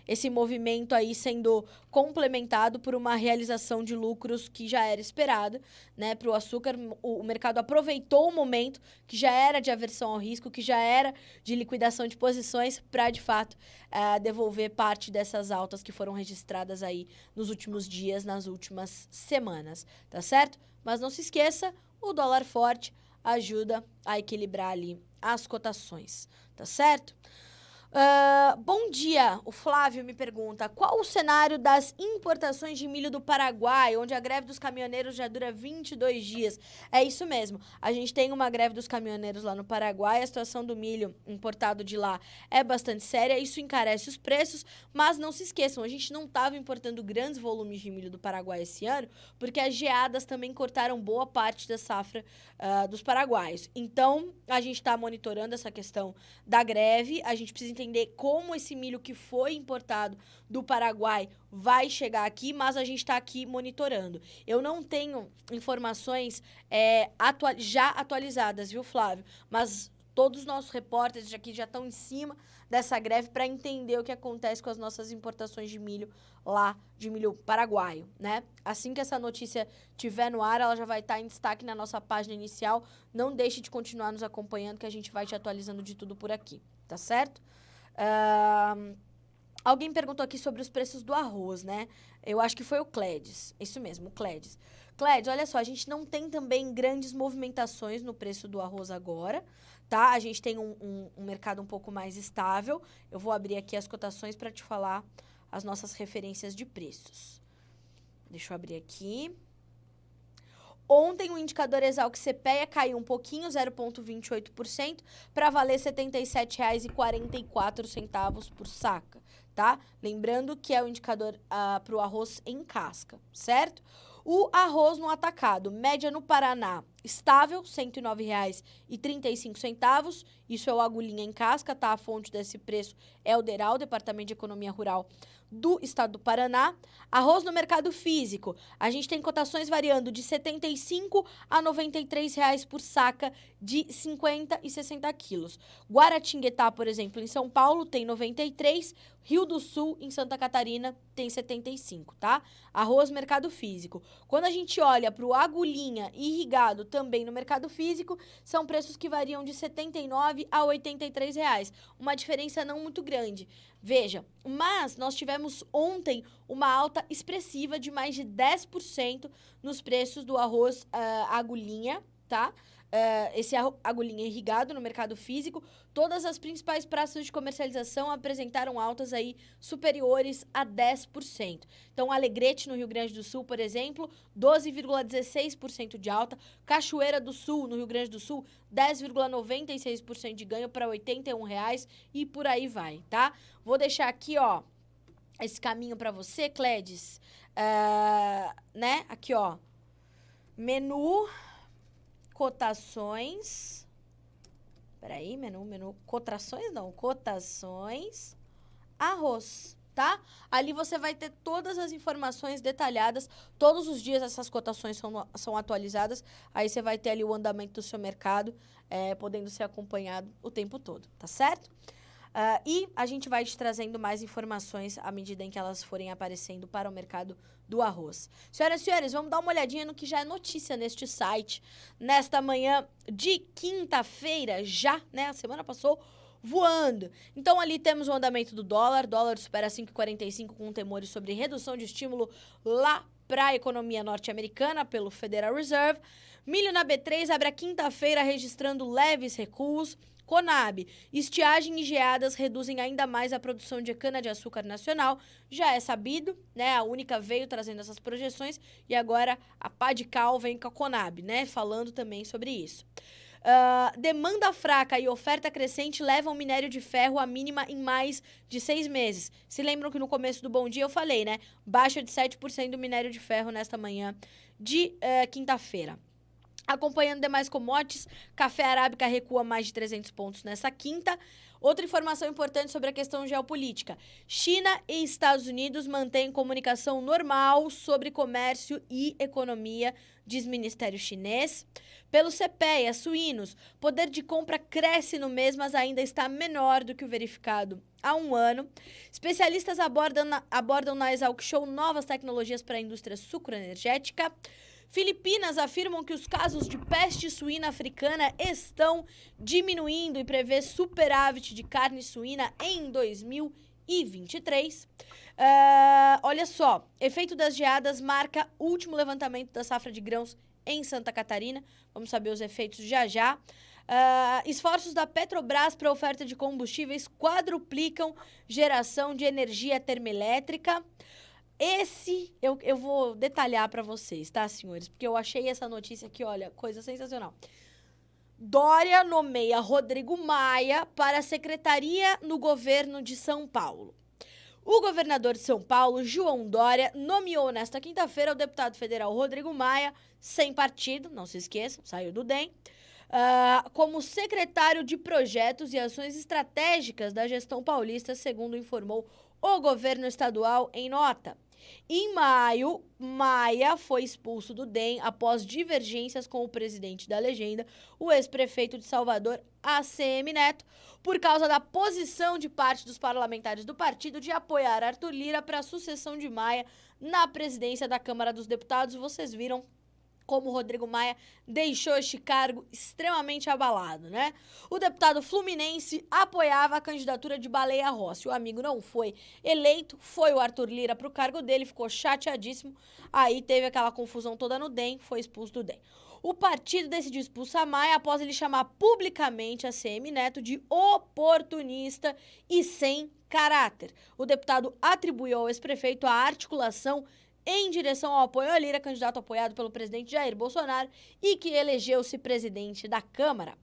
esse movimento aí sendo complementado por uma realização de lucros que já era esperada, né, para o açúcar. O mercado aproveitou o momento que já era de aversão ao risco, que já era de liquidação de posições, para, de fato, devolver parte dessas altas que foram registradas aí nos últimos dias, nas últimas semanas, tá certo? Mas não se esqueça, o dólar forte ajuda a equilibrar ali as cotações, tá certo? Bom dia, o Flávio me pergunta, qual o cenário das importações de milho do Paraguai, onde a greve dos caminhoneiros já dura 22 dias? É isso mesmo, a gente tem uma greve dos caminhoneiros lá no Paraguai, a situação do milho importado de lá é bastante séria, isso encarece os preços, mas não se esqueçam, a gente não estava importando grandes volumes de milho do Paraguai esse ano, porque as geadas também cortaram boa parte da safra dos paraguaios. Então, a gente está monitorando essa questão da greve, a gente precisa entender como esse milho que foi importado do Paraguai vai chegar aqui, mas a gente está aqui monitorando. Eu não tenho informações já atualizadas, viu, Flávio? Mas todos os nossos repórteres aqui já estão em cima dessa greve para entender o que acontece com as nossas importações de milho lá, de milho paraguaio, né? Assim que essa notícia estiver no ar, ela já vai estar em destaque na nossa página inicial. Não deixe de continuar nos acompanhando, que a gente vai te atualizando de tudo por aqui, tá certo? Alguém perguntou aqui sobre os preços do arroz, né? Eu acho que foi o Cledes. Isso mesmo, o Cledes. Cledes, olha só, a gente não tem também grandes movimentações no preço do arroz agora, tá? A gente tem um mercado um pouco mais estável. Eu vou abrir aqui as cotações para te falar as nossas referências de preços. Deixa eu abrir aqui. Ontem o indicador Exalc CPEA caiu um pouquinho, 0,28%, para valer R$ 77,44 por saca, tá? Lembrando que é o indicador para o arroz em casca, certo? O arroz no atacado, média no Paraná, estável, R$ 109,35. Isso é o agulhinha em casca, tá? A fonte desse preço é o DERAL, Departamento de Economia Rural do Estado do Paraná. Arroz no mercado físico, a gente tem cotações variando de R$ 75 a R$ 93 por saca de 50 e 60 quilos. Guaratinguetá, por exemplo, em São Paulo tem 93, Rio do Sul, em Santa Catarina, tem 75, tá? Arroz mercado físico. Quando a gente olha para o agulhinha irrigado também no mercado físico, são preços que variam de R$ 79 a R$ 83. Uma diferença não muito grande. Veja, mas nós tivemos ontem uma alta expressiva de mais de 10% nos preços do arroz agulhinha, tá? Esse agulhinha irrigado no mercado físico, todas as principais praças de comercialização apresentaram altas aí superiores a 10%. Então, Alegrete, no Rio Grande do Sul, por exemplo, 12,16% de alta. Cachoeira do Sul, no Rio Grande do Sul, 10,96% de ganho para R$ 81,00 e por aí vai, tá? Vou deixar aqui, ó, esse caminho para você, Cledes, né? Aqui, ó, menu... Cotações. Peraí, menu. Cotações. Arroz, tá? Ali você vai ter todas as informações detalhadas. Todos os dias essas cotações são atualizadas. Aí você vai ter ali o andamento do seu mercado, podendo ser acompanhado o tempo todo, tá certo? E a gente vai te trazendo mais informações à medida em que elas forem aparecendo para o mercado do arroz. Senhoras e senhores, vamos dar uma olhadinha no que já é notícia neste site. Nesta manhã de quinta-feira, já, né? A semana passou voando. Então, ali temos o andamento do dólar. Dólar supera 5,45 com temores sobre redução de estímulo lá para a economia norte-americana pelo Federal Reserve. Milho na B3 abre a quinta-feira registrando leves recuos. Conab, estiagem e geadas reduzem ainda mais a produção de cana-de-açúcar nacional. Já é sabido, né? A Única veio trazendo essas projeções e agora a Padical vem com a Conab, né? Falando também sobre isso. Demanda fraca e oferta crescente levam o minério de ferro à mínima em mais de 6 meses. Se lembram que no começo do Bom Dia eu falei, né? Baixa de 7% do minério de ferro nesta manhã de quinta-feira. Acompanhando demais commodities, café arábica recua mais de 300 pontos nessa quinta. Outra informação importante sobre a questão geopolítica. China e Estados Unidos mantêm comunicação normal sobre comércio e economia, diz Ministério Chinês. Pelo CPEA, suínos, poder de compra cresce no mês, mas ainda está menor do que o verificado há um ano. Especialistas abordam na Exalc Show novas tecnologias para a indústria sucroenergética. Filipinas afirmam que os casos de peste suína africana estão diminuindo e prevê superávit de carne suína em 2023. Olha só, efeito das geadas marca último levantamento da safra de grãos em Santa Catarina. Vamos saber os efeitos já. Esforços da Petrobras para oferta de combustíveis quadruplicam geração de energia termoelétrica. Esse eu vou detalhar para vocês, tá, senhores? Porque eu achei essa notícia aqui, olha, coisa sensacional. Dória nomeia Rodrigo Maia para a secretaria no governo de São Paulo. O governador de São Paulo, João Dória, nomeou nesta quinta-feira o deputado federal Rodrigo Maia, sem partido, não se esqueçam, saiu do DEM, como secretário de Projetos e Ações Estratégicas da gestão paulista, segundo informou o governo estadual em nota. Em maio, Maia foi expulso do DEM após divergências com o presidente da legenda, o ex-prefeito de Salvador, ACM Neto, por causa da posição de parte dos parlamentares do partido de apoiar Arthur Lira para a sucessão de Maia na presidência da Câmara dos Deputados. Vocês viram como o Rodrigo Maia deixou este cargo extremamente abalado, né? O deputado fluminense apoiava a candidatura de Baleia Rossi. O amigo não foi eleito, foi o Arthur Lira para o cargo dele, ficou chateadíssimo. Aí teve aquela confusão toda no DEM, foi expulso do DEM. O partido decidiu expulsar Maia após ele chamar publicamente a CM Neto de oportunista e sem caráter. O deputado atribuiu ao ex-prefeito a articulação em direção ao apoio a Lira, candidato apoiado pelo presidente Jair Bolsonaro e que elegeu-se presidente da Câmara.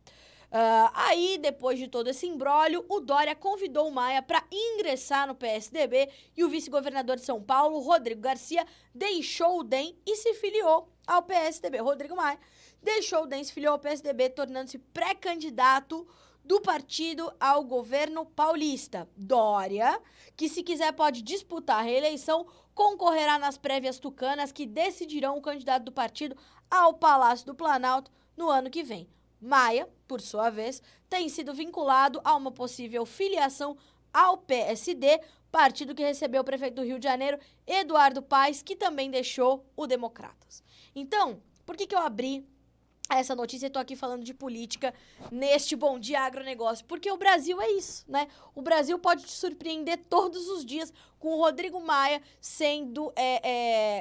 Aí, depois de todo esse imbróglio, o Dória convidou o Maia para ingressar no PSDB e o vice-governador de São Paulo, Rodrigo Garcia, deixou o DEM e se filiou ao PSDB. Rodrigo Maia deixou o DEM e se filiou ao PSDB, tornando-se pré-candidato do partido ao governo paulista. Dória, que se quiser pode disputar a reeleição, concorrerá nas prévias tucanas que decidirão o candidato do partido ao Palácio do Planalto no ano que vem. Maia, por sua vez, tem sido vinculado a uma possível filiação ao PSD, partido que recebeu o prefeito do Rio de Janeiro, Eduardo Paes, que também deixou o Democratas. Então, por que eu abri essa notícia e tô aqui falando de política neste Bom Dia Agronegócio? Porque o Brasil é isso, né? O Brasil pode te surpreender todos os dias com o Rodrigo Maia sendo,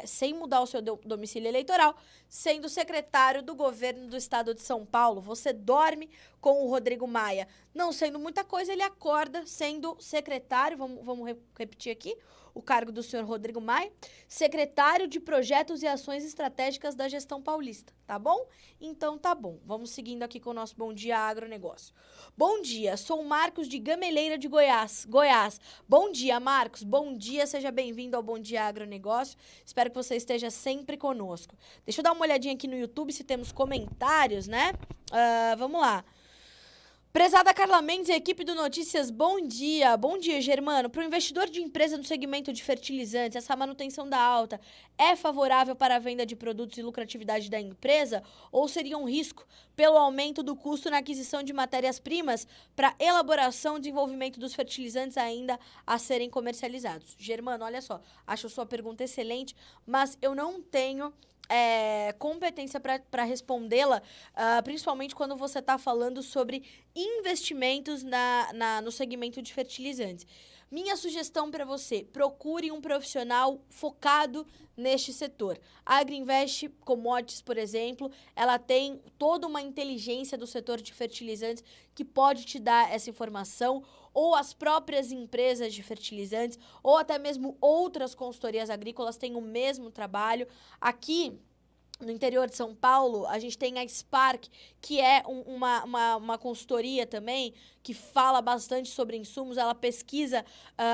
sem mudar o seu domicílio eleitoral, sendo secretário do governo do estado de São Paulo. Você dorme com o Rodrigo Maia. Não sendo muita coisa, ele acorda sendo secretário, vamos repetir aqui, o cargo do senhor Rodrigo Maia, secretário de Projetos e Ações Estratégicas da gestão paulista, tá bom? Então tá bom, vamos seguindo aqui com o nosso Bom Dia Agronegócio. Bom dia, sou o Marcos de Gameleira de Goiás. Bom dia, Marcos, bom dia, seja bem-vindo ao Bom Dia Agronegócio, espero que você esteja sempre conosco. Deixa eu dar uma olhadinha aqui no YouTube se temos comentários, né? Vamos lá. Prezada Carla Mendes e equipe do Notícias, bom dia. Bom dia, Germano. Para o investidor de empresa no segmento de fertilizantes, essa manutenção da alta é favorável para a venda de produtos e lucratividade da empresa? Ou seria um risco pelo aumento do custo na aquisição de matérias-primas para elaboração e desenvolvimento dos fertilizantes ainda a serem comercializados? Germano, olha só, acho sua pergunta excelente, mas eu não tenho competência para respondê-la, principalmente quando você está falando sobre investimentos no segmento de fertilizantes. Minha sugestão para você, procure um profissional focado neste setor. A Agrinvest Commodities, por exemplo, ela tem toda uma inteligência do setor de fertilizantes que pode te dar essa informação, ou as próprias empresas de fertilizantes, ou até mesmo outras consultorias agrícolas têm o mesmo trabalho. Aqui no interior de São Paulo, a gente tem a Spark, que é uma consultoria também, que fala bastante sobre insumos, ela pesquisa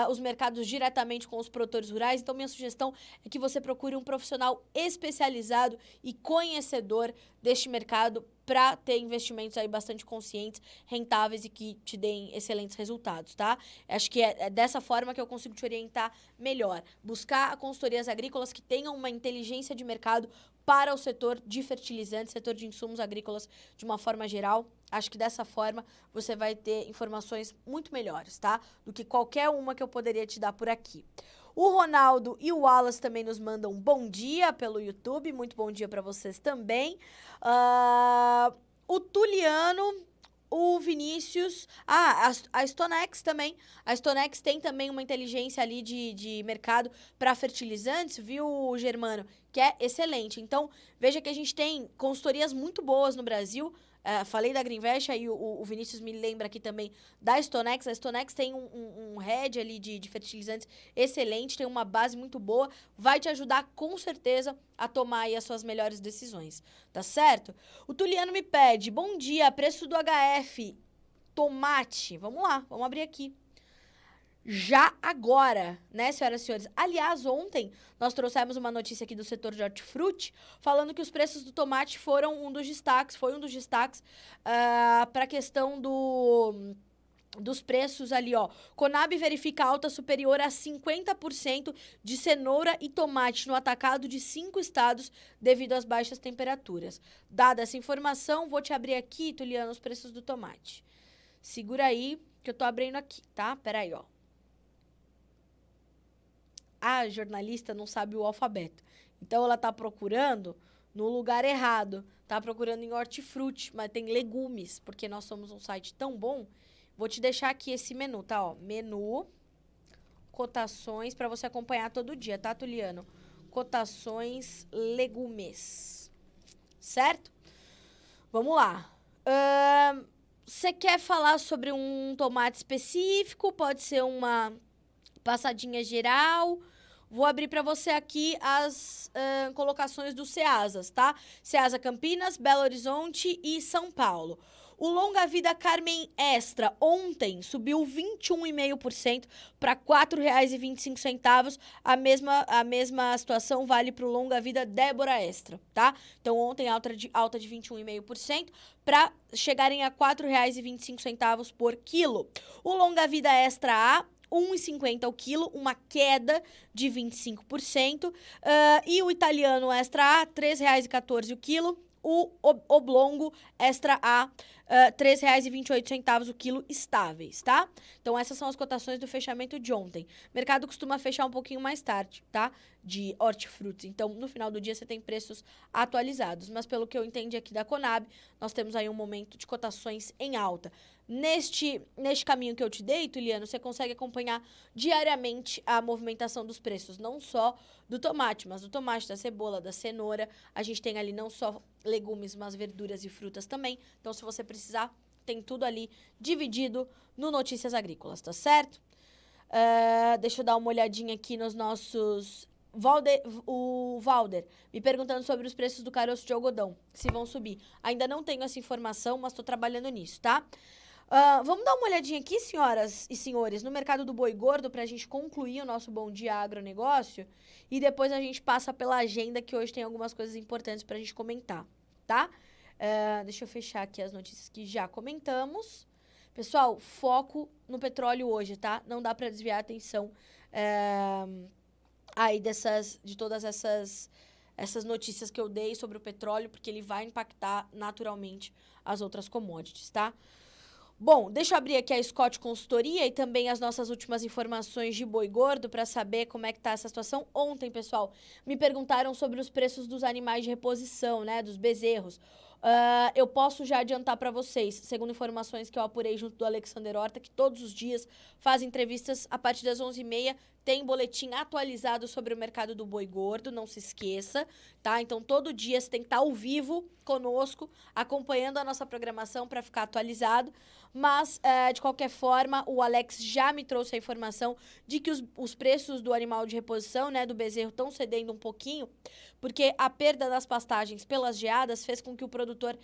os mercados diretamente com os produtores rurais. Então, minha sugestão é que você procure um profissional especializado e conhecedor deste mercado para ter investimentos aí bastante conscientes, rentáveis e que te deem excelentes resultados, tá? Acho que é dessa forma que eu consigo te orientar melhor. Buscar consultorias agrícolas que tenham uma inteligência de mercado para o setor de fertilizantes, setor de insumos agrícolas de uma forma geral. Acho que dessa forma você vai ter informações muito melhores, tá? Do que qualquer uma que eu poderia te dar por aqui. O Ronaldo e o Wallace também nos mandam bom dia pelo YouTube. Muito bom dia para vocês também. O Tuliano, o Vinícius, a Stonex também. A Stonex tem também uma inteligência ali de mercado para fertilizantes, viu, Germano? Que é excelente. Então, veja que a gente tem consultorias muito boas no Brasil. Falei da Agrinvest, aí o Vinícius me lembra aqui também da Stonex. A Stonex tem um head ali de fertilizantes excelente, tem uma base muito boa, vai te ajudar com certeza a tomar aí as suas melhores decisões, tá certo? O Tuliano me pede, bom dia, preço do HF, tomate, vamos lá, vamos abrir aqui. já agora, né, senhoras e senhores? Aliás, ontem nós trouxemos uma notícia aqui do setor de hortifruti, falando que os preços do tomate foram um dos destaques, para a questão dos preços ali, ó. Conab verifica alta superior a 50% de cenoura e tomate no atacado de 5 estados devido às baixas temperaturas. Dada essa informação, vou te abrir aqui, Tuliano, os preços do tomate. Segura aí, que eu tô abrindo aqui, tá? Pera aí, ó. A jornalista não sabe o alfabeto. Então, ela tá procurando no lugar errado. Tá procurando em hortifruti, mas tem legumes, porque nós somos um site tão bom. Vou te deixar aqui esse menu, tá? Ó, menu, cotações, para você acompanhar todo dia, tá, Tuliano? Cotações, legumes. Certo? Vamos lá. Você quer falar sobre um tomate específico? Pode ser uma passadinha geral. Vou abrir para você aqui as colocações do Ceasas, tá? Ceasa Campinas, Belo Horizonte e São Paulo. O Longa Vida Carmen Extra ontem subiu 21,5% para R$ 4,25. A mesma situação vale para o Longa Vida Débora Extra, tá? Então, ontem alta de 21,5% para chegarem a R$ 4,25 por quilo. O Longa Vida Extra A, R$ 1,50 o quilo, uma queda de 25%. E o Italiano Extra A, R$ 3,14 o quilo. O Oblongo Extra A, R$ 3,28 o quilo estáveis, tá? Então, essas são as cotações do fechamento de ontem. O mercado costuma fechar um pouquinho mais tarde, tá? De hortifrutis. Então, no final do dia, você tem preços atualizados. Mas, pelo que eu entendi aqui da Conab, nós temos aí um momento de cotações em alta. Neste caminho que eu te dei, Tuliano, você consegue acompanhar diariamente a movimentação dos preços, não só do tomate, mas do tomate, da cebola, da cenoura. A gente tem ali não só legumes, mas verduras e frutas também. Então, se você precisar, tem tudo ali dividido no Notícias Agrícolas, tá certo? Deixa eu dar uma olhadinha aqui nos nossos... O Valder me perguntando sobre os preços do caroço de algodão, se vão subir. Ainda não tenho essa informação, mas estou trabalhando nisso, tá? Vamos dar uma olhadinha aqui, senhoras e senhores, no mercado do boi gordo, para a gente concluir o nosso Bom Dia Agronegócio. E depois a gente passa pela agenda, que hoje tem algumas coisas importantes para a gente comentar, tá? Deixa eu fechar aqui as notícias que já comentamos. Pessoal, foco no petróleo hoje, tá? Não dá para desviar a atenção aí de todas essas notícias que eu dei sobre o petróleo, porque ele vai impactar naturalmente as outras commodities, tá? Bom, deixa eu abrir aqui a Scott Consultoria e também as nossas últimas informações de boi gordo para saber como é que tá essa situação. Ontem, pessoal, me perguntaram sobre os preços dos animais de reposição, né, dos bezerros. Eu posso já adiantar para vocês, segundo informações que eu apurei junto do Alexander Horta, que todos os dias faz entrevistas a partir das 11h30, tem boletim atualizado sobre o mercado do boi gordo, não se esqueça, tá? Então, todo dia você tem que estar ao vivo conosco, acompanhando a nossa programação para ficar atualizado. Mas, de qualquer forma, o Alex já me trouxe a informação de que os preços do animal de reposição, né, do bezerro, estão cedendo um pouquinho, porque a perda das pastagens pelas geadas fez com que o produtor,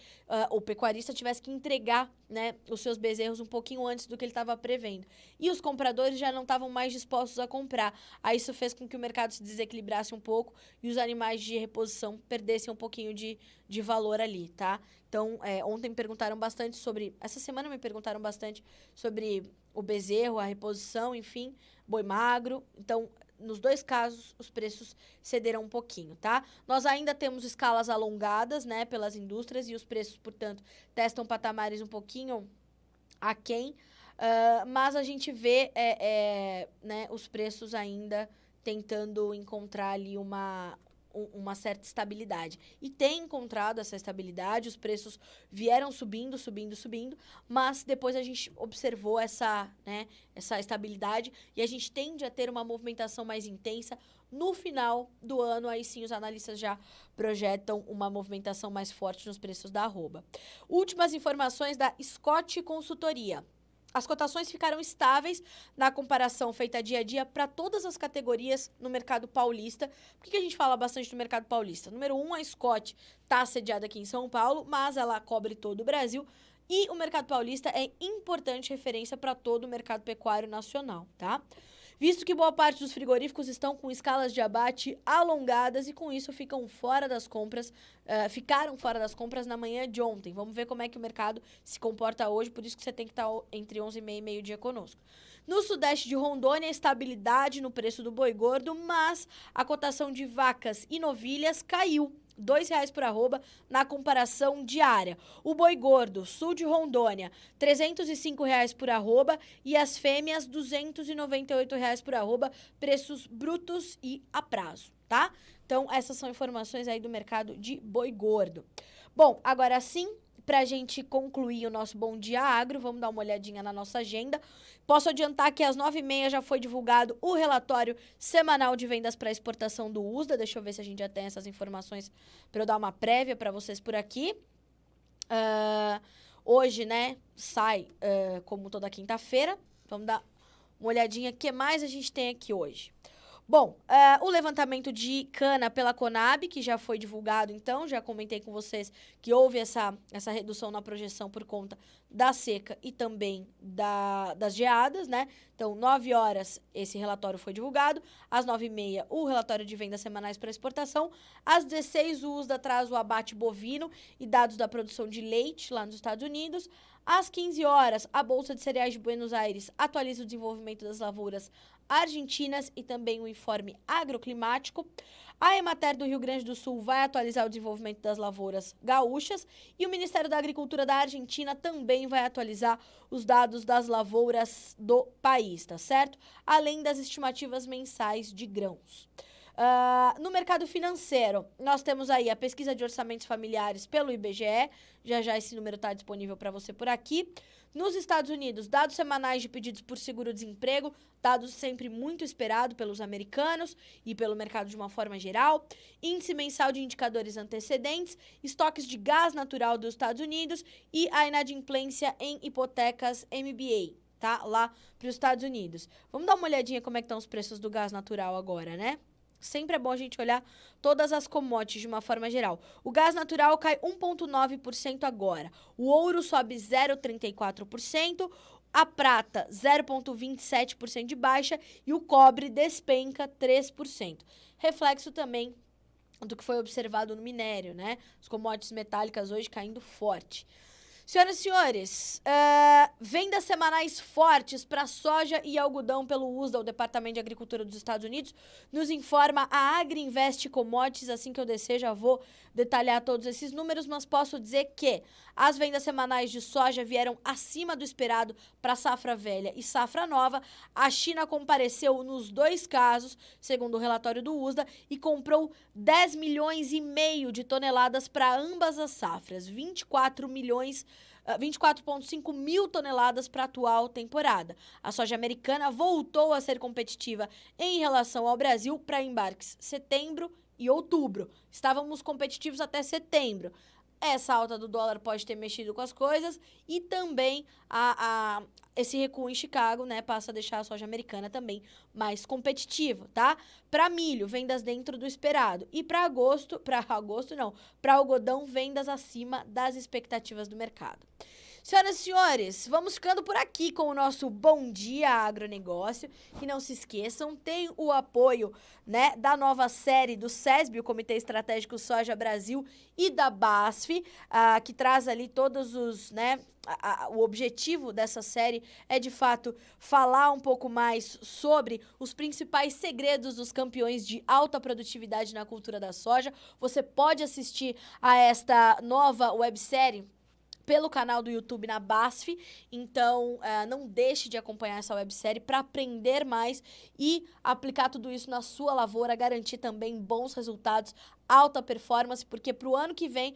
o pecuarista, tivesse que entregar, né, os seus bezerros um pouquinho antes do que ele estava prevendo. E os compradores já não estavam mais dispostos a comprar. Aí isso fez com que o mercado se desequilibrasse um pouco e os animais de reposição perdessem um pouquinho de valor ali, tá? Então, ontem me perguntaram bastante sobre... Essa semana me perguntaram bastante sobre o bezerro, a reposição, enfim, boi magro. Então, nos dois casos, os preços cederam um pouquinho, tá? Nós ainda temos escalas alongadas, né, pelas indústrias e os preços, portanto, testam patamares um pouquinho aquém, mas a gente vê né, os preços ainda tentando encontrar ali uma certa estabilidade. E tem encontrado essa estabilidade, os preços vieram subindo, mas depois a gente observou essa estabilidade e a gente tende a ter uma movimentação mais intensa no final do ano. Aí sim os analistas já projetam uma movimentação mais forte nos preços da arroba. Últimas informações da Scott Consultoria. As cotações ficaram estáveis na comparação feita dia a dia para todas as categorias no mercado paulista. Por que a gente fala bastante do mercado paulista? Número 1, a Scott está sediada aqui em São Paulo, mas ela cobre todo o Brasil. E o mercado paulista é importante referência para todo o mercado pecuário nacional, tá? Visto que boa parte dos frigoríficos estão com escalas de abate alongadas e com isso ficaram fora das compras na manhã de ontem. Vamos ver como é que o mercado se comporta hoje, por isso que você tem que estar entre 11h30 e meio-dia conosco. No sudeste de Rondônia, estabilidade no preço do boi gordo, mas a cotação de vacas e novilhas caiu. R$2 por arroba na comparação diária. O boi gordo, sul de Rondônia, R$305 por arroba e as fêmeas, R$298 por arroba, preços brutos e a prazo, tá? Então, essas são informações aí do mercado de boi gordo. Bom, agora sim, pra gente concluir o nosso Bom Dia Agro, vamos dar uma olhadinha na nossa agenda. Posso adiantar que às 9h30 já foi divulgado o relatório semanal de vendas para exportação do USDA. Deixa eu ver se a gente já tem essas informações para eu dar uma prévia para vocês por aqui. Hoje, né, sai como toda quinta-feira. Vamos dar uma olhadinha. O que mais a gente tem aqui hoje? Bom, o levantamento de cana pela Conab, que já foi divulgado, então, já comentei com vocês que houve essa redução na projeção por conta da seca e também das geadas, né? Então, 9h esse relatório foi divulgado, às 9h30 o relatório de vendas semanais para exportação, às 16h o USDA traz o abate bovino e dados da produção de leite lá nos Estados Unidos, às 15h a Bolsa de Cereais de Buenos Aires atualiza o desenvolvimento das lavouras argentinas e também o informe agroclimático. A Emater do Rio Grande do Sul vai atualizar o desenvolvimento das lavouras gaúchas e o Ministério da Agricultura da Argentina também vai atualizar os dados das lavouras do país, tá certo? Além das estimativas mensais de grãos. No mercado financeiro, nós temos aí a pesquisa de orçamentos familiares pelo IBGE, já esse número está disponível para você por aqui. Nos Estados Unidos, dados semanais de pedidos por seguro-desemprego, dados sempre muito esperado pelos americanos e pelo mercado de uma forma geral. Índice mensal de indicadores antecedentes, estoques de gás natural dos Estados Unidos e a inadimplência em hipotecas MBA, tá? Lá para os Estados Unidos. Vamos dar uma olhadinha como é que estão os preços do gás natural agora, né? Sempre é bom a gente olhar todas as commodities de uma forma geral. O gás natural cai 1,9% agora. O ouro sobe 0,34%. A prata, 0,27% de baixa. E o cobre despenca 3%. Reflexo também do que foi observado no minério, né? As commodities metálicas hoje caindo forte. Senhoras e senhores, vendas semanais fortes para soja e algodão pelo USDA, o Departamento de Agricultura dos Estados Unidos, nos informa a Agriinvest Commodities. Assim que eu descer, já vou detalhar todos esses números, mas posso dizer que as vendas semanais de soja vieram acima do esperado para safra velha e safra nova. A China compareceu nos dois casos, segundo o relatório do USDA, e comprou 10,5 milhões de toneladas para ambas as safras, 24,5 mil toneladas para a atual temporada. A soja americana voltou a ser competitiva em relação ao Brasil para embarques setembro e outubro. Estávamos competitivos até setembro. Essa alta do dólar pode ter mexido com as coisas e também esse recuo em Chicago, né, passa a deixar a soja americana também mais competitiva, tá? Para milho, vendas dentro do esperado. E para algodão, vendas acima das expectativas do mercado. Senhoras e senhores, vamos ficando por aqui com o nosso Bom Dia Agronegócio. E não se esqueçam, tem o apoio, né, da nova série do SESB, o Comitê Estratégico Soja Brasil, e da BASF, que traz ali todos os, né, o objetivo dessa série é, de fato, falar um pouco mais sobre os principais segredos dos campeões de alta produtividade na cultura da soja. Você pode assistir a esta nova websérie pelo canal do YouTube na BASF, então não deixe de acompanhar essa websérie para aprender mais e aplicar tudo isso na sua lavoura, garantir também bons resultados, alta performance, porque para o ano que vem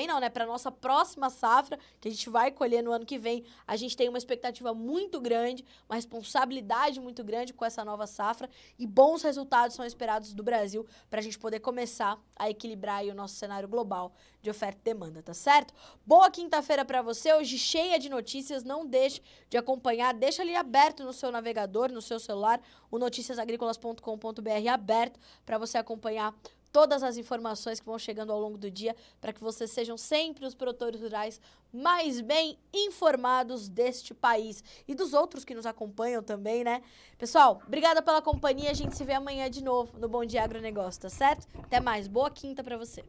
não, né, para nossa próxima safra, que a gente vai colher no ano que vem, a gente tem uma expectativa muito grande, uma responsabilidade muito grande com essa nova safra e bons resultados são esperados do Brasil para a gente poder começar a equilibrar aí o nosso cenário global de oferta e demanda, tá certo? Boa quinta-feira para você, hoje cheia de notícias, não deixe de acompanhar, deixa ali aberto no seu navegador, no seu celular, o noticiasagricolas.com.br aberto para você acompanhar todas as informações que vão chegando ao longo do dia para que vocês sejam sempre os produtores rurais mais bem informados deste país e dos outros que nos acompanham também, né? Pessoal, obrigada pela companhia, a gente se vê amanhã de novo no Bom Dia Agronegócio, tá certo? Até mais, boa quinta para você.